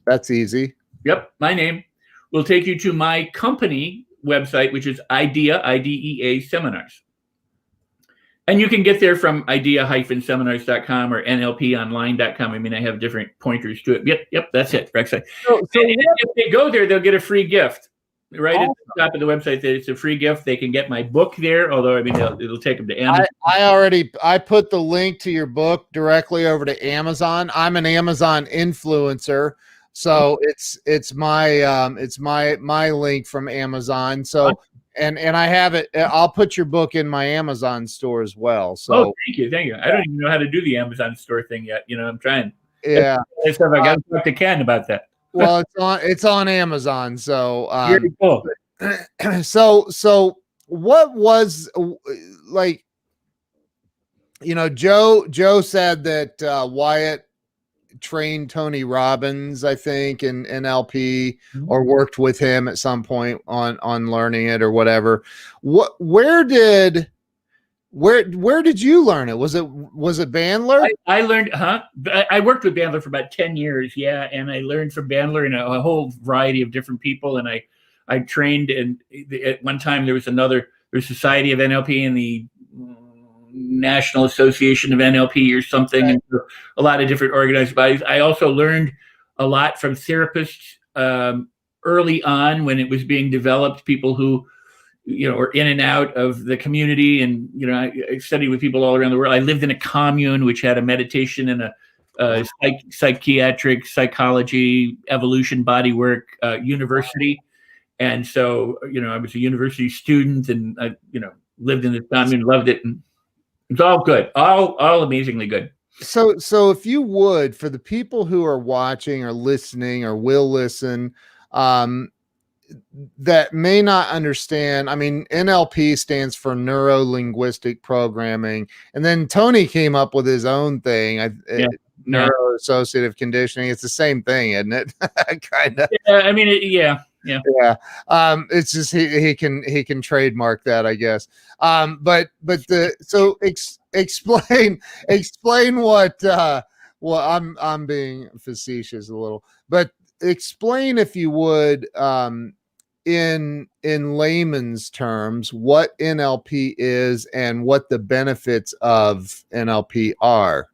That's easy. Yep. My name will take you to my company website, which is IDEA Seminars. And you can get there from idea-seminars.com or NLPonline.com. I mean, I have different pointers to it. Yep, that's it. Rex Sikes. So if they go there, they'll get a free gift. Right at the top of the website, it's a free gift. They can get my book there, although I mean it'll take them to Amazon. I put the link to your book directly over to Amazon. I'm an Amazon influencer, so it's my link from Amazon. So and I have it. I'll put your book in my Amazon store as well. So thank you. I don't even know how to do the Amazon store thing yet. I'm trying. Yeah, I got to talk to Ken about that. Well, it's on Amazon. So, very cool. So what was like, Joe said that Wyatt trained Tony Robbins, I think, in NLP, or worked with him at some point on learning it or whatever. Where did you learn it? Was it Bandler? I learned, I worked with Bandler for about 10 years. Yeah. And I learned from Bandler and a whole variety of different people. And I trained, and at one time there was Society of NLP and the National Association of NLP or something, right. And a lot of different organized bodies. I also learned a lot from therapists early on when it was being developed, people who were in and out of the community. And, I studied with people all around the world. I lived in a commune, which had a meditation and a psychiatric psychology, evolution, body work university. And so, I was a university student, and I, lived in this commune, loved it. And it's all good, all amazingly good. So if you would, for the people who are watching or listening or will listen, that may not understand. I mean, NLP stands for neuro linguistic programming, and then Tony came up with his own thing. Neuro associative conditioning. It's the same thing, isn't it? Kind of. Yeah, I mean, yeah. It's just he can trademark that, I guess. Explain what. Well, I'm being facetious a little, but explain, if you would, in layman's terms, what NLP is and what the benefits of NLP are.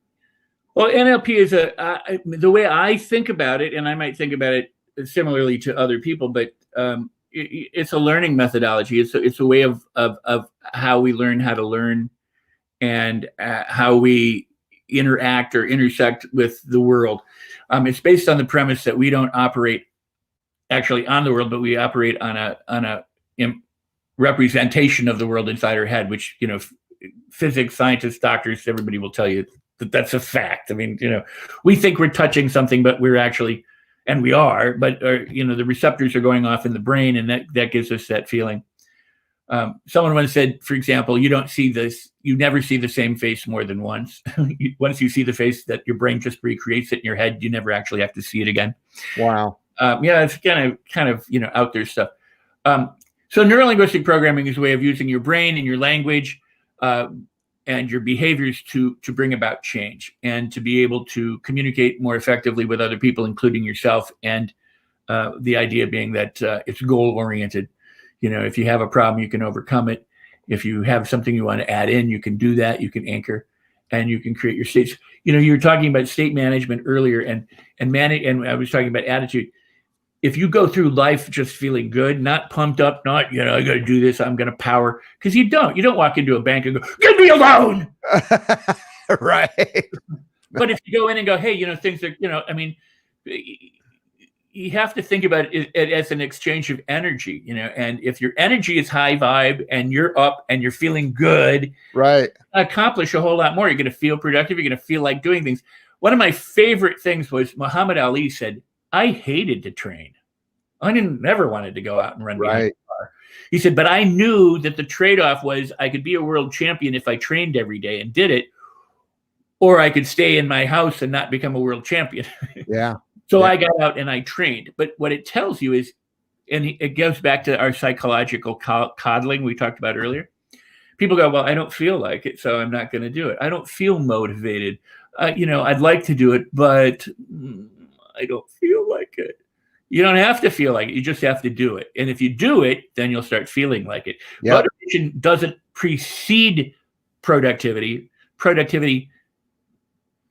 Well, NLP is the way I think about it, and I might think about it similarly to other people, but it's a learning methodology. It's a way of how we learn how to learn, and how we interact or intersect with the world. It's based on the premise that we don't operate actually on the world, but we operate on a representation of the world inside our head, which, physics, scientists, doctors, everybody will tell you that that's a fact. I mean, we think we're touching something, but we're actually, and we are, but the receptors are going off in the brain, and that gives us that feeling. Someone once said, for example, you never see the same face more than once. Once you see the face that your brain just recreates it in your head, you never actually have to see it again. Wow. It's kind of out there stuff. So neurolinguistic programming is a way of using your brain and your language and your behaviors to bring about change, and to be able to communicate more effectively with other people, including yourself. And the idea being that it's goal oriented. If you have a problem, you can overcome it. If you have something you want to add in, you can do that. You can anchor, and you can create your states. You were talking about state management earlier, and I was talking about attitude. If you go through life just feeling good, not pumped up, not, I got to do this, I'm going to power, because you don't walk into a bank and go, get me a loan. Right. But if you go in and go, hey, things are, you have to think about it as an exchange of energy, and if your energy is high vibe and you're up and you're feeling good, right, accomplish a whole lot more. You're going to feel productive. You're going to feel like doing things. One of my favorite things was Muhammad Ali said, I hated to train. I never wanted to go out and run behind the car. He said, but I knew that the trade-off was I could be a world champion if I trained every day and did it, or I could stay in my house and not become a world champion. Yeah. So I got out and I trained. But what it tells you is, and it goes back to our psychological coddling we talked about earlier. People go, well, I don't feel like it, so I'm not going to do it. I don't feel motivated. I'd like to do it, but I don't feel like it. You don't have to feel like it. You just have to do it. And if you do it, then you'll start feeling like it. Yep. Motivation doesn't precede productivity. Productivity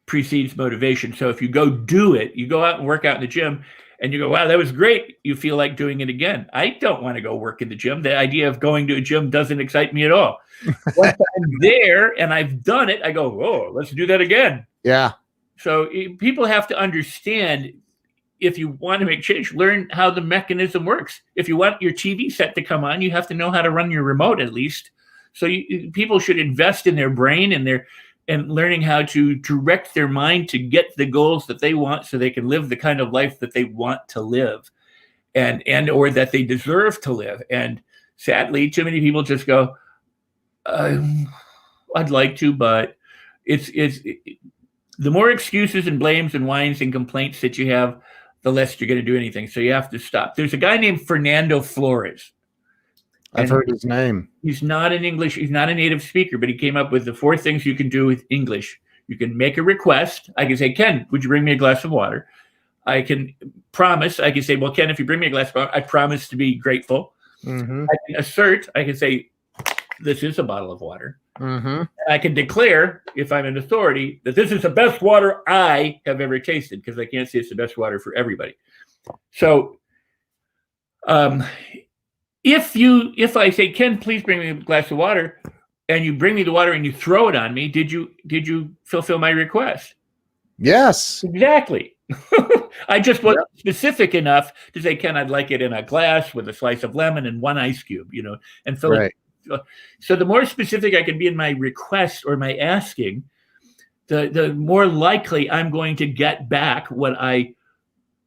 precedes motivation. So if you go do it, you go out and work out in the gym and you go, wow, that was great. You feel like doing it again. I don't want to go work in the gym. The idea of going to a gym doesn't excite me at all. Once I'm there and I've done it, I go, oh, let's do that again. Yeah. So people have to understand, if you want to make change, learn how the mechanism works. If you want your TV set to come on, you have to know how to run your remote at least. So people should invest in their brain and learning how to direct their mind to get the goals that they want, so they can live the kind of life that they want to live and or that they deserve to live. And sadly, too many people just go, I'd like to, but it's the more excuses and blames and whines and complaints that you have, the less you're going to do anything. So you have to stop. There's a guy named Fernando Flores. I've heard his name. He's not a native speaker, but he came up with the 4 things you can do with English. You can make a request. I can say, Ken, would you bring me a glass of water? I can promise. I can say, well, Ken, if you bring me a glass of water, I promise to be grateful. Mm-hmm. I can assert. I can say, this is a bottle of water. Mm-hmm. I can declare, if I'm an authority, that this is the best water I have ever tasted, because I can't say it's the best water for everybody. So if I say, Ken, please bring me a glass of water, and you bring me the water and you throw it on me, did you fulfill my request? Yes. Exactly. I just wasn't specific enough to say, Ken, I'd like it in a glass with a slice of lemon and 1 ice cube, and fill it. So the more specific I can be in my request or my asking, the more likely I'm going to get back what I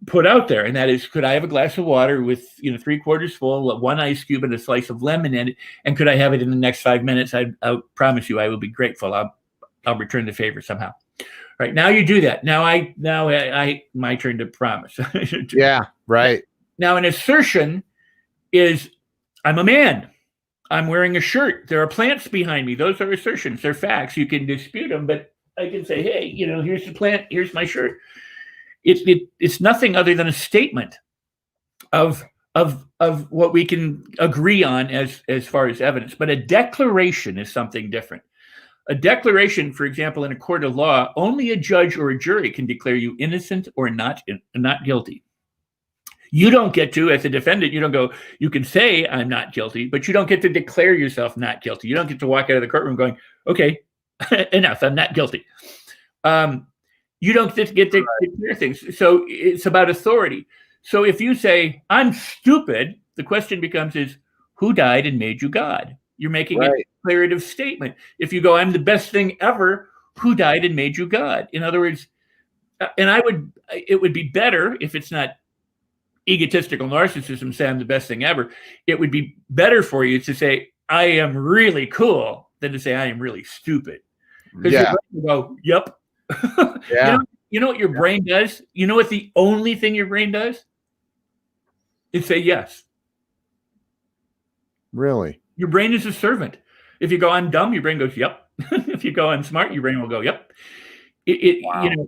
put out there, and that is, could I have a glass of water with 3/4 full, one ice cube, and a slice of lemon in it, and could I have it in the next 5 minutes? I promise you, I will be grateful. I'll return the favor somehow. Right now, you do that. Now I my turn to promise. Yeah, right. Now, an assertion is, I'm a man. I'm wearing a shirt. There are plants behind me. Those are assertions. They're facts. You can dispute them, but I can say, hey, here's the plant. Here's my shirt. It's nothing other than a statement of what we can agree on as far as evidence. But a declaration is something different. A declaration, for example, in a court of law, only a judge or a jury can declare you innocent or not guilty. You don't get to, as a defendant, you can say I'm not guilty, but you don't get to declare yourself not guilty. You don't get to walk out of the courtroom going, okay, enough, I'm not guilty. You don't get to declare things. So it's about authority. So if you say, I'm stupid, the question becomes who died and made you God? You're making a declarative statement. If you go, I'm the best thing ever, who died and made you God? In other words, and it would be better if it's not egotistical narcissism, say I'm the best thing ever. It would be better for you to say, I am really cool, than to say I am really stupid. Because you go, yep. Yeah. You know what your brain does? You know what the only thing your brain does? Is say yes. Really? Your brain is a servant. If you go, I'm dumb, your brain goes, yep. If you go, I'm smart, your brain will go, yep. Wow.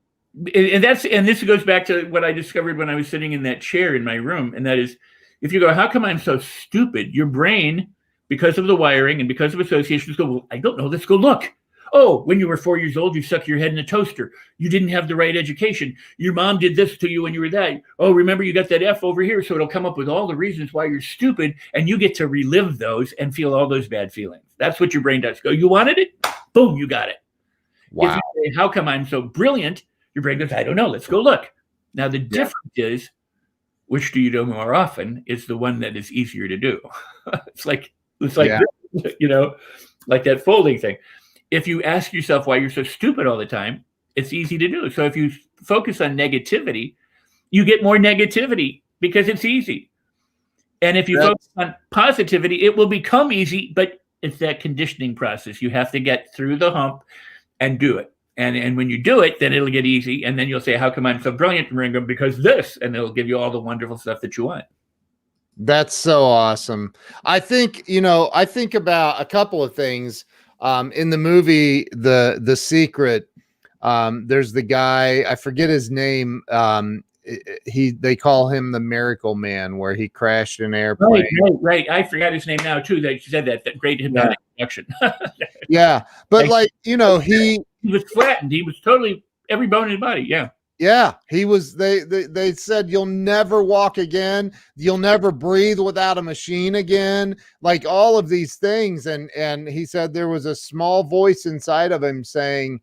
And this goes back to what I discovered when I was sitting in that chair in my room. And that is, if you go, how come I'm so stupid? Your brain, because of the wiring and because of associations, go, well, I don't know. Let's go look. Oh, when you were 4 years old, you stuck your head in a toaster. You didn't have the right education. Your mom did this to you when you were that. Oh, remember, you got that F over here. So it'll come up with all the reasons why you're stupid. And you get to relive those and feel all those bad feelings. That's what your brain does. Go, you wanted it? Boom, you got it. Wow. If you say, how come I'm so brilliant? Your brain goes, I don't know. Let's go look. Now, the difference is, which do you do more often, is the one that is easier to do. It's like this, like that folding thing. If you ask yourself why you're so stupid all the time, it's easy to do. So if you focus on negativity, you get more negativity because it's easy. And if you focus on positivity, it will become easy, but it's that conditioning process. You have to get through the hump and do it. And when you do it, then it'll get easy. And then you'll say, how come I'm so brilliant, Ringo? Because this, and it'll give you all the wonderful stuff that you want. That's so awesome. I think about a couple of things. In the movie, The Secret, there's the guy, I forget his name. They call him the Miracle Man, where he crashed an airplane. Right. I forgot his name now too. That you said that great hypnotic connection. Yeah, but he was flattened. He was totally every bone in his body. Yeah. Yeah, he was. They said you'll never walk again. You'll never breathe without a machine again. Like all of these things, and he said there was a small voice inside of him saying,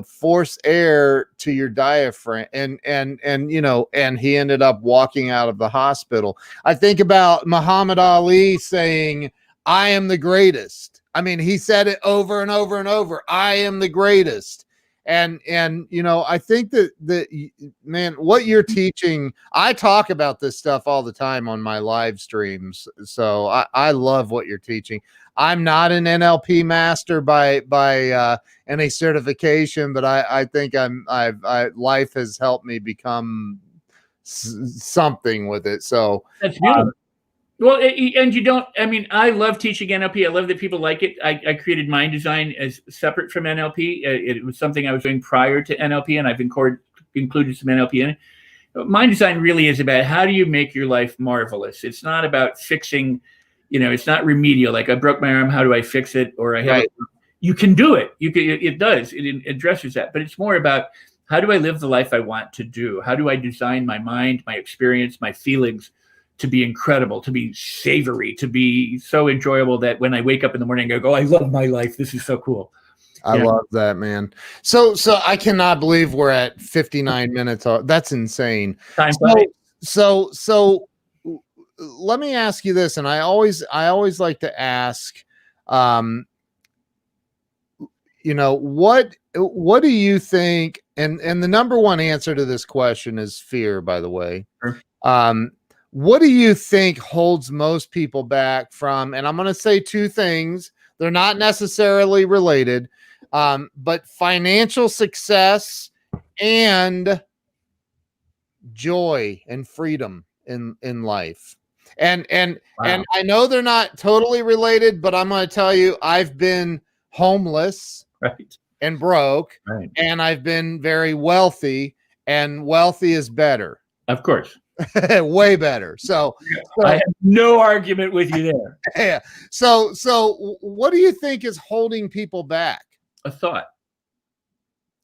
force air to your diaphragm, and he ended up walking out of the hospital. I think about Muhammad Ali saying, "I am the greatest." I mean, he said it over and over and over. I am the greatest. And I think that man, what you're teaching, I talk about this stuff all the time on my live streams. So I love what you're teaching. I'm not an NLP master by any certification, but I think life has helped me become something with it. So that's beautiful. Well, and you don't, I mean, I love teaching NLP. I love that people like it. I created Mind Design as separate from NLP. It was something I was doing prior to NLP, and I've included some NLP in it. Mind Design really is about how do you make your life marvelous. It's not about fixing, it's not remedial. Like I broke my arm, how do I fix it? Or I have you can do it. It does. It addresses that. But it's more about how do I live the life I want to do? How do I design my mind, my experience, my feelings to be incredible, to be savory, to be so enjoyable that when I wake up in the morning, I go, I love my life. This is so cool. I love that, man. So I cannot believe we're at 59 minutes. That's insane. So let me ask you this. And I always like to ask, what do you think And the number one answer to this question is fear, by the way. Sure. What do you think holds most people back from, and I'm going to say two things, they're not necessarily related, but financial success and joy and freedom in life. And I know they're not totally related, but I'm going to tell you, I've been homeless and broke, and I've been very wealthy, and wealthy is better. Of course. Way better. So I have no argument with you there. Yeah. So what do you think is holding people back? A thought.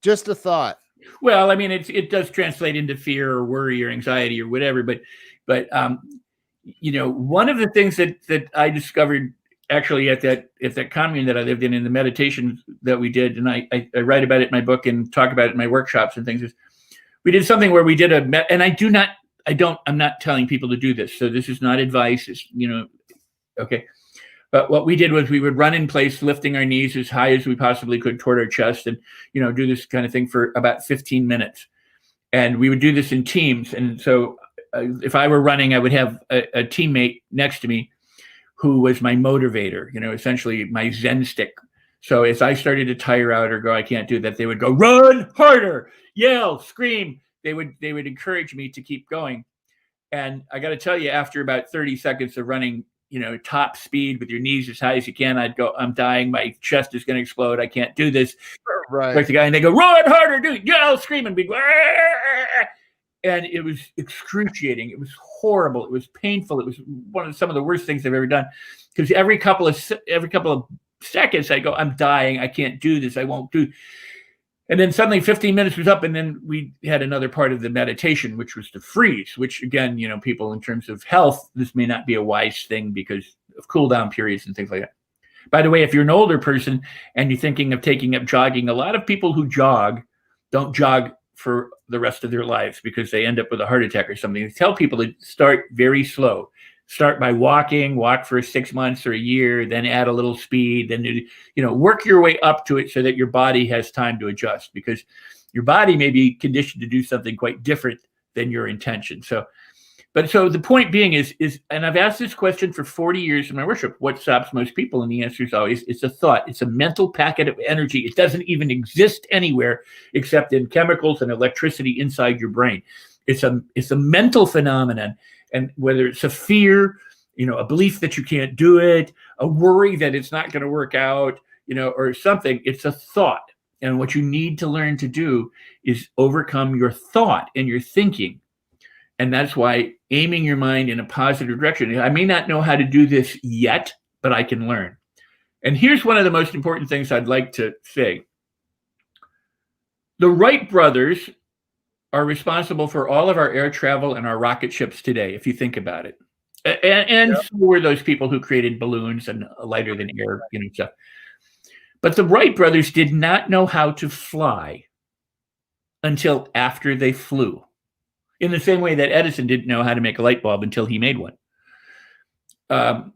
Just a thought. Well, I mean, it does translate into fear or worry or anxiety or whatever, but you know, one of the things that I discovered actually at that commune that I lived in the meditation that we did, and I write about it in my book and talk about it in my workshops and things, is we did something where we did and I'm not telling people to do this, so this is not advice. It's, you know, okay. But what we did was we would run in place, lifting our knees as high as we possibly could toward our chest, and, you know, do this kind of thing for about 15 minutes. And we would do this in teams. And so if I were running, I would have a teammate next to me who was my motivator, you know, essentially my Zen stick. So as I started to tire out or go, I can't do that, they would go, run harder, yell, scream. They would encourage me to keep going. And I got to tell you, after about 30 seconds of running, you know, top speed with your knees as high as you can, I'd go, I'm dying. My chest is going to explode. I can't do this. Right. Like the guy, and they go, run harder, dude, yell, scream, and be, and it was excruciating. It was horrible. It was painful. It was some of the worst things I've ever done, because every couple of seconds I go, I'm dying. I can't do this. I won't do. And then suddenly 15 minutes was up, and then we had another part of the meditation, which was to freeze, which, again, you know, people in terms of health, this may not be a wise thing because of cool down periods and things like that. By the way, if you're an older person and you're thinking of taking up jogging, a lot of people who jog don't jog for the rest of their lives because they end up with a heart attack or something. They tell people to start very slow. Start by walk for 6 months or a year, then add a little speed, then, you know, work your way up to it so that your body has time to adjust, because your body may be conditioned to do something quite different than your intention. So the point being is, and I've asked this question for 40 years in my worship, what stops most people? And the answer is always, it's a thought. It's a mental packet of energy. It doesn't even exist anywhere except in chemicals and electricity inside your brain. It's a mental phenomenon. And whether it's a fear, you know, a belief that you can't do it, a worry that it's not going to work out, you know, or something, it's a thought. And what you need to learn to do is overcome your thought and your thinking. And that's why aiming your mind in a positive direction. I may not know how to do this yet, but I can learn. And here's one of the most important things I'd like to say. The Wright brothers are responsible for all of our air travel and our rocket ships today, if you think about it. And so were those people who created balloons and lighter than air, you know, stuff. But the Wright brothers did not know how to fly until after they flew. In the same way that Edison didn't know how to make a light bulb until he made one.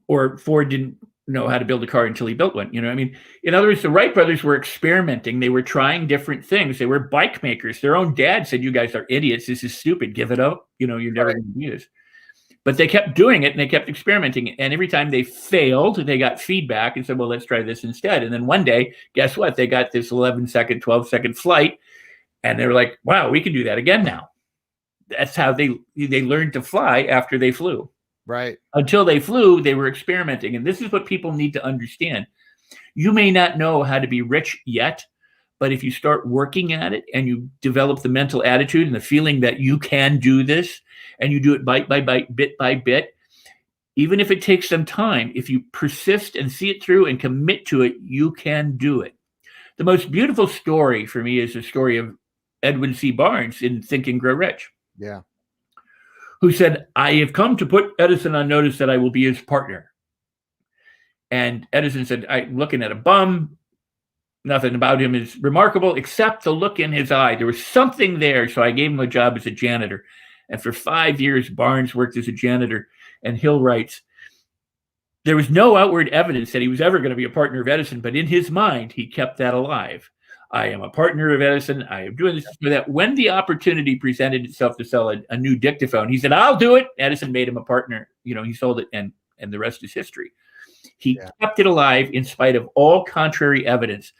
Or Ford didn't know how to build a car until he built one. You know, I mean, in other words, the Wright brothers were experimenting. They were trying different things. They were bike makers. Their own dad said, you guys are idiots. This is stupid. Give it up. You know, you're never going to do this. But they kept doing it, and they kept experimenting. And every time they failed, they got feedback and said, well, let's try this instead. And then one day, guess what? They got this 11-second, 12-second flight. And they were like, wow, we can do that again now. That's how they learned to fly after they flew. Right. Until they flew, they were experimenting. And this is what people need to understand. You may not know how to be rich yet, but if you start working at it and you develop the mental attitude and the feeling that you can do this, and you do it bite by bite, bit by bit, even if it takes some time, if you persist and see it through and commit to it, you can do it. The most beautiful story for me is the story of Edwin C. Barnes in Think and Grow Rich. Yeah. Who said, I have come to put Edison on notice that I will be his partner. And Edison said, I'm looking at a bum. Nothing about him is remarkable except the look in his eye. There was something there, so I gave him a job as a janitor. And for 5 years, Barnes worked as a janitor. And Hill writes, there was no outward evidence that he was ever going to be a partner of Edison, but in his mind, he kept that alive. I am a partner of Edison. I am doing this so that when the opportunity presented itself to sell a new dictaphone, he said, I'll do it. Edison made him a partner. He sold it, and the rest is history. He kept it alive in spite of all contrary evidence.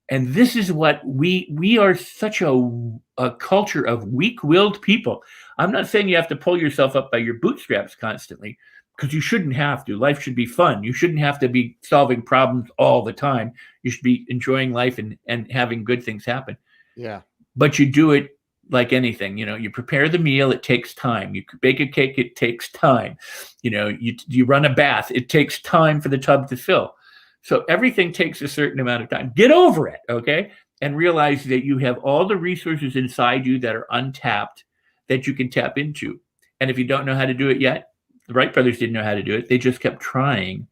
And this is what we are, such a culture of weak-willed people. I'm not saying you have to pull yourself up by your bootstraps constantly, because you shouldn't have to. Life should be fun. You shouldn't have to be solving problems all the time. You should be enjoying life and having good things happen. Yeah. But you do it like anything. You prepare the meal, it takes time. You bake a cake, it takes time. You run a bath, it takes time for the tub to fill. So everything takes a certain amount of time. Get over it, okay? And realize that you have all the resources inside you that are untapped that you can tap into. And if you don't know how to do it yet, the Wright brothers didn't know how to do it. They just kept trying.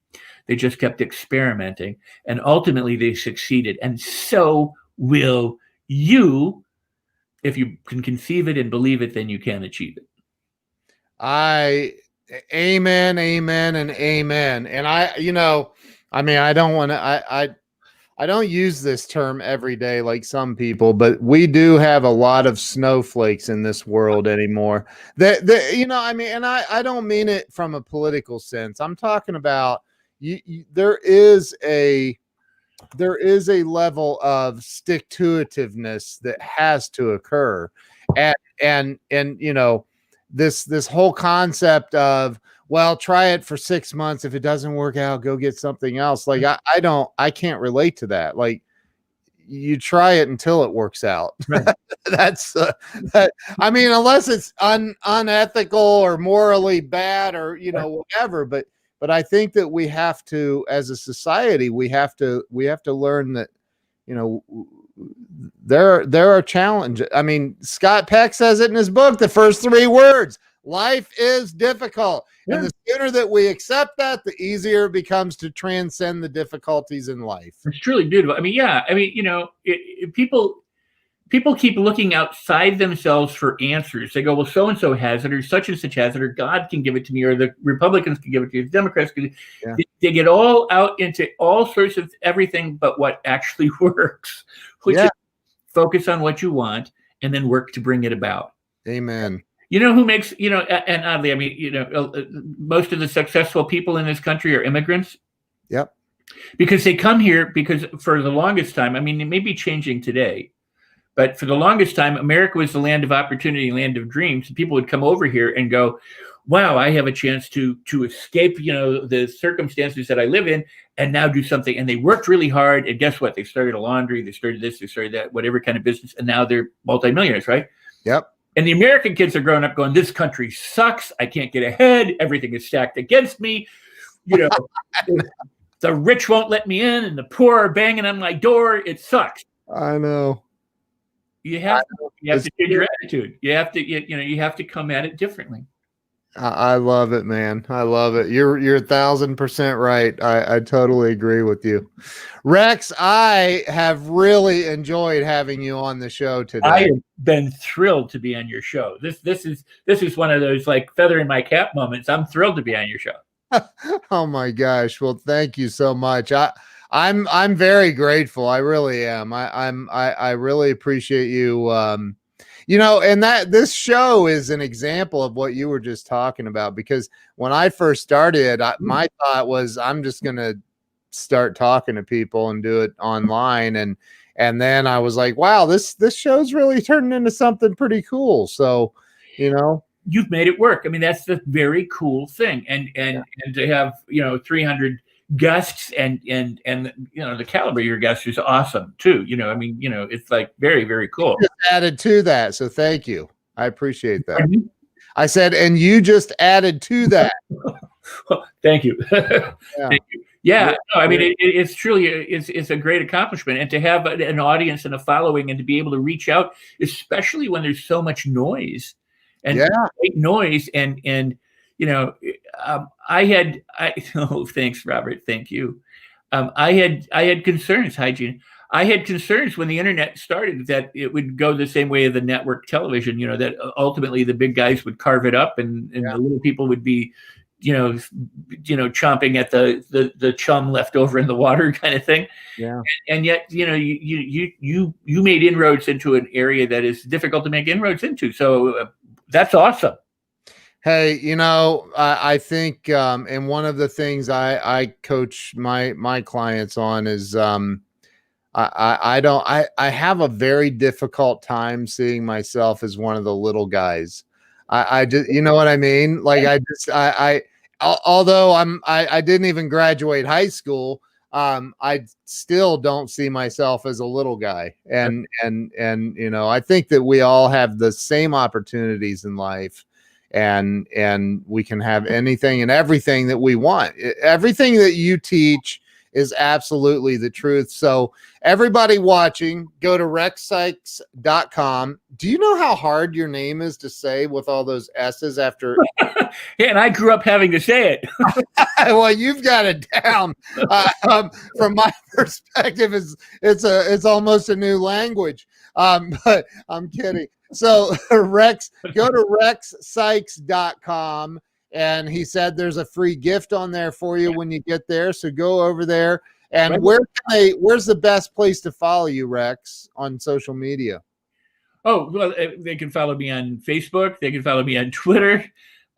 They just kept experimenting. And ultimately, they succeeded. And so will you. If you can conceive it and believe it, then you can achieve it. Amen, amen, and amen. And I don't want to, I don't use this term every day like some people, but we do have a lot of snowflakes in this world anymore. And I don't mean it from a political sense. I'm talking about there is a level of stick-to-itiveness that has to occur, and this whole concept of, well, try it for 6 months. If it doesn't work out, go get something else. Like, I can't relate to that. Like, you try it until it works out. Right. That's unless it's unethical or morally bad or, whatever. But I think that we have to, as a society, we have to learn that, there are challenges. I mean, Scott Peck says it in his book, the first 3 words: life is difficult. Yeah. And the sooner that we accept that, the easier it becomes to transcend the difficulties in life. It's truly beautiful. People keep looking outside themselves for answers. They go, well, so-and-so has it, or such and such has it, or God can give it to me, or the Republicans can give it to you, the Democrats can. Yeah. They get all out into all sorts of everything but what actually works, which is focus on what you want and then work to bring it about. Amen. Who makes, and oddly, most of the successful people in this country are immigrants. Yep. Because they come here because for the longest time, it may be changing today, but for the longest time, America was the land of opportunity, land of dreams. People would come over here and go, wow, I have a chance to escape, the circumstances that I live in and now do something. And they worked really hard. And guess what? They started a laundry. They started this, they started that, whatever kind of business. And now they're multimillionaires, right? Yep. And the American kids are growing up going, this country sucks. I can't get ahead. Everything is stacked against me. The rich won't let me in and the poor are banging on my door. It sucks. I know. You have to change your attitude. You have to come at it differently. I love it, man. I love it. You're 1,000% right. I totally agree with you. Rex, I have really enjoyed having you on the show today. I have been thrilled to be on your show. This is one of those like feather in my cap moments. I'm thrilled to be on your show. Oh my gosh. Well, thank you so much. I'm very grateful. I really am. I really appreciate you. And this show is an example of what you were just talking about, because when I first started, my thought was, I'm just going to start talking to people and do it online. And then I was like, wow, this show's really turning into something pretty cool. So, you've made it work. That's the very cool thing. And to have, 300 guests and the caliber of your guests is awesome too. It's like very, very cool. You just added to that. So thank you. I appreciate that. Mm-hmm. I said, and you just added to that. Well, thank you. Yeah. Thank you. Yeah. No, it's truly, it's a great accomplishment, and to have an audience and a following and to be able to reach out, especially when there's so much noise and great noise thanks, Robert. Thank you. I had concerns, Hygiene. I had concerns when the internet started that it would go the same way of the network television, that ultimately the big guys would carve it up and the little people would be, chomping at the chum left over in the water kind of thing. Yeah. And yet, you made inroads into an area that is difficult to make inroads into. So that's awesome. Hey, I think, and one of the things I coach my clients on is, I have a very difficult time seeing myself as one of the little guys. I just, you know what I mean? Like although I didn't even graduate high school, I still don't see myself as a little guy. And I think that we all have the same opportunities in life, and we can have anything and everything that we want. Everything that you teach is absolutely the truth. So everybody watching, go to rexsikes.com. Do you know how hard your name is to say with all those S's after? Yeah, and I grew up having to say it. Well, you've got it down. From my perspective, it's almost a new language. But I'm kidding. So Rex, go to rexsikes.com. And he said there's a free gift on there for you when you get there. So go over there. And where's the best place to follow you, Rex, on social media? Oh, well, they can follow me on Facebook. They can follow me on Twitter.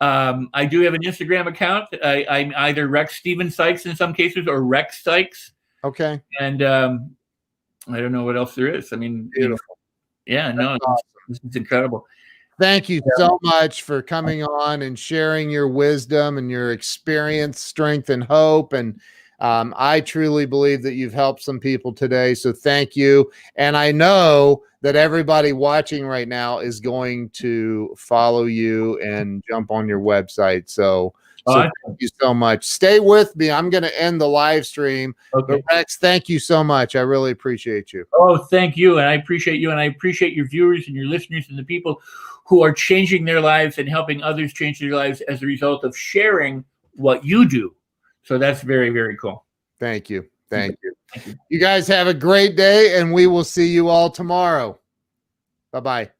I do have an Instagram account. I'm either Rex Steven Sikes in some cases or Rex Sikes. Okay. And I don't know what else there is. I mean, beautiful. Awesome. This is incredible. Thank you so much for coming on and sharing your wisdom and your experience, strength, and hope. And I truly believe that you've helped some people today. So thank you. And I know that everybody watching right now is going to follow you and jump on your website. So thank you so much. Stay with me. I'm going to end the live stream. Okay. But Rex, thank you so much. I really appreciate you. Oh, thank you. And I appreciate you. And I appreciate your viewers and your listeners and the people who are changing their lives and helping others change their lives as a result of sharing what you do. So that's very, very cool. Thank you. Thank you. You guys have a great day, and we will see you all tomorrow. Bye-bye.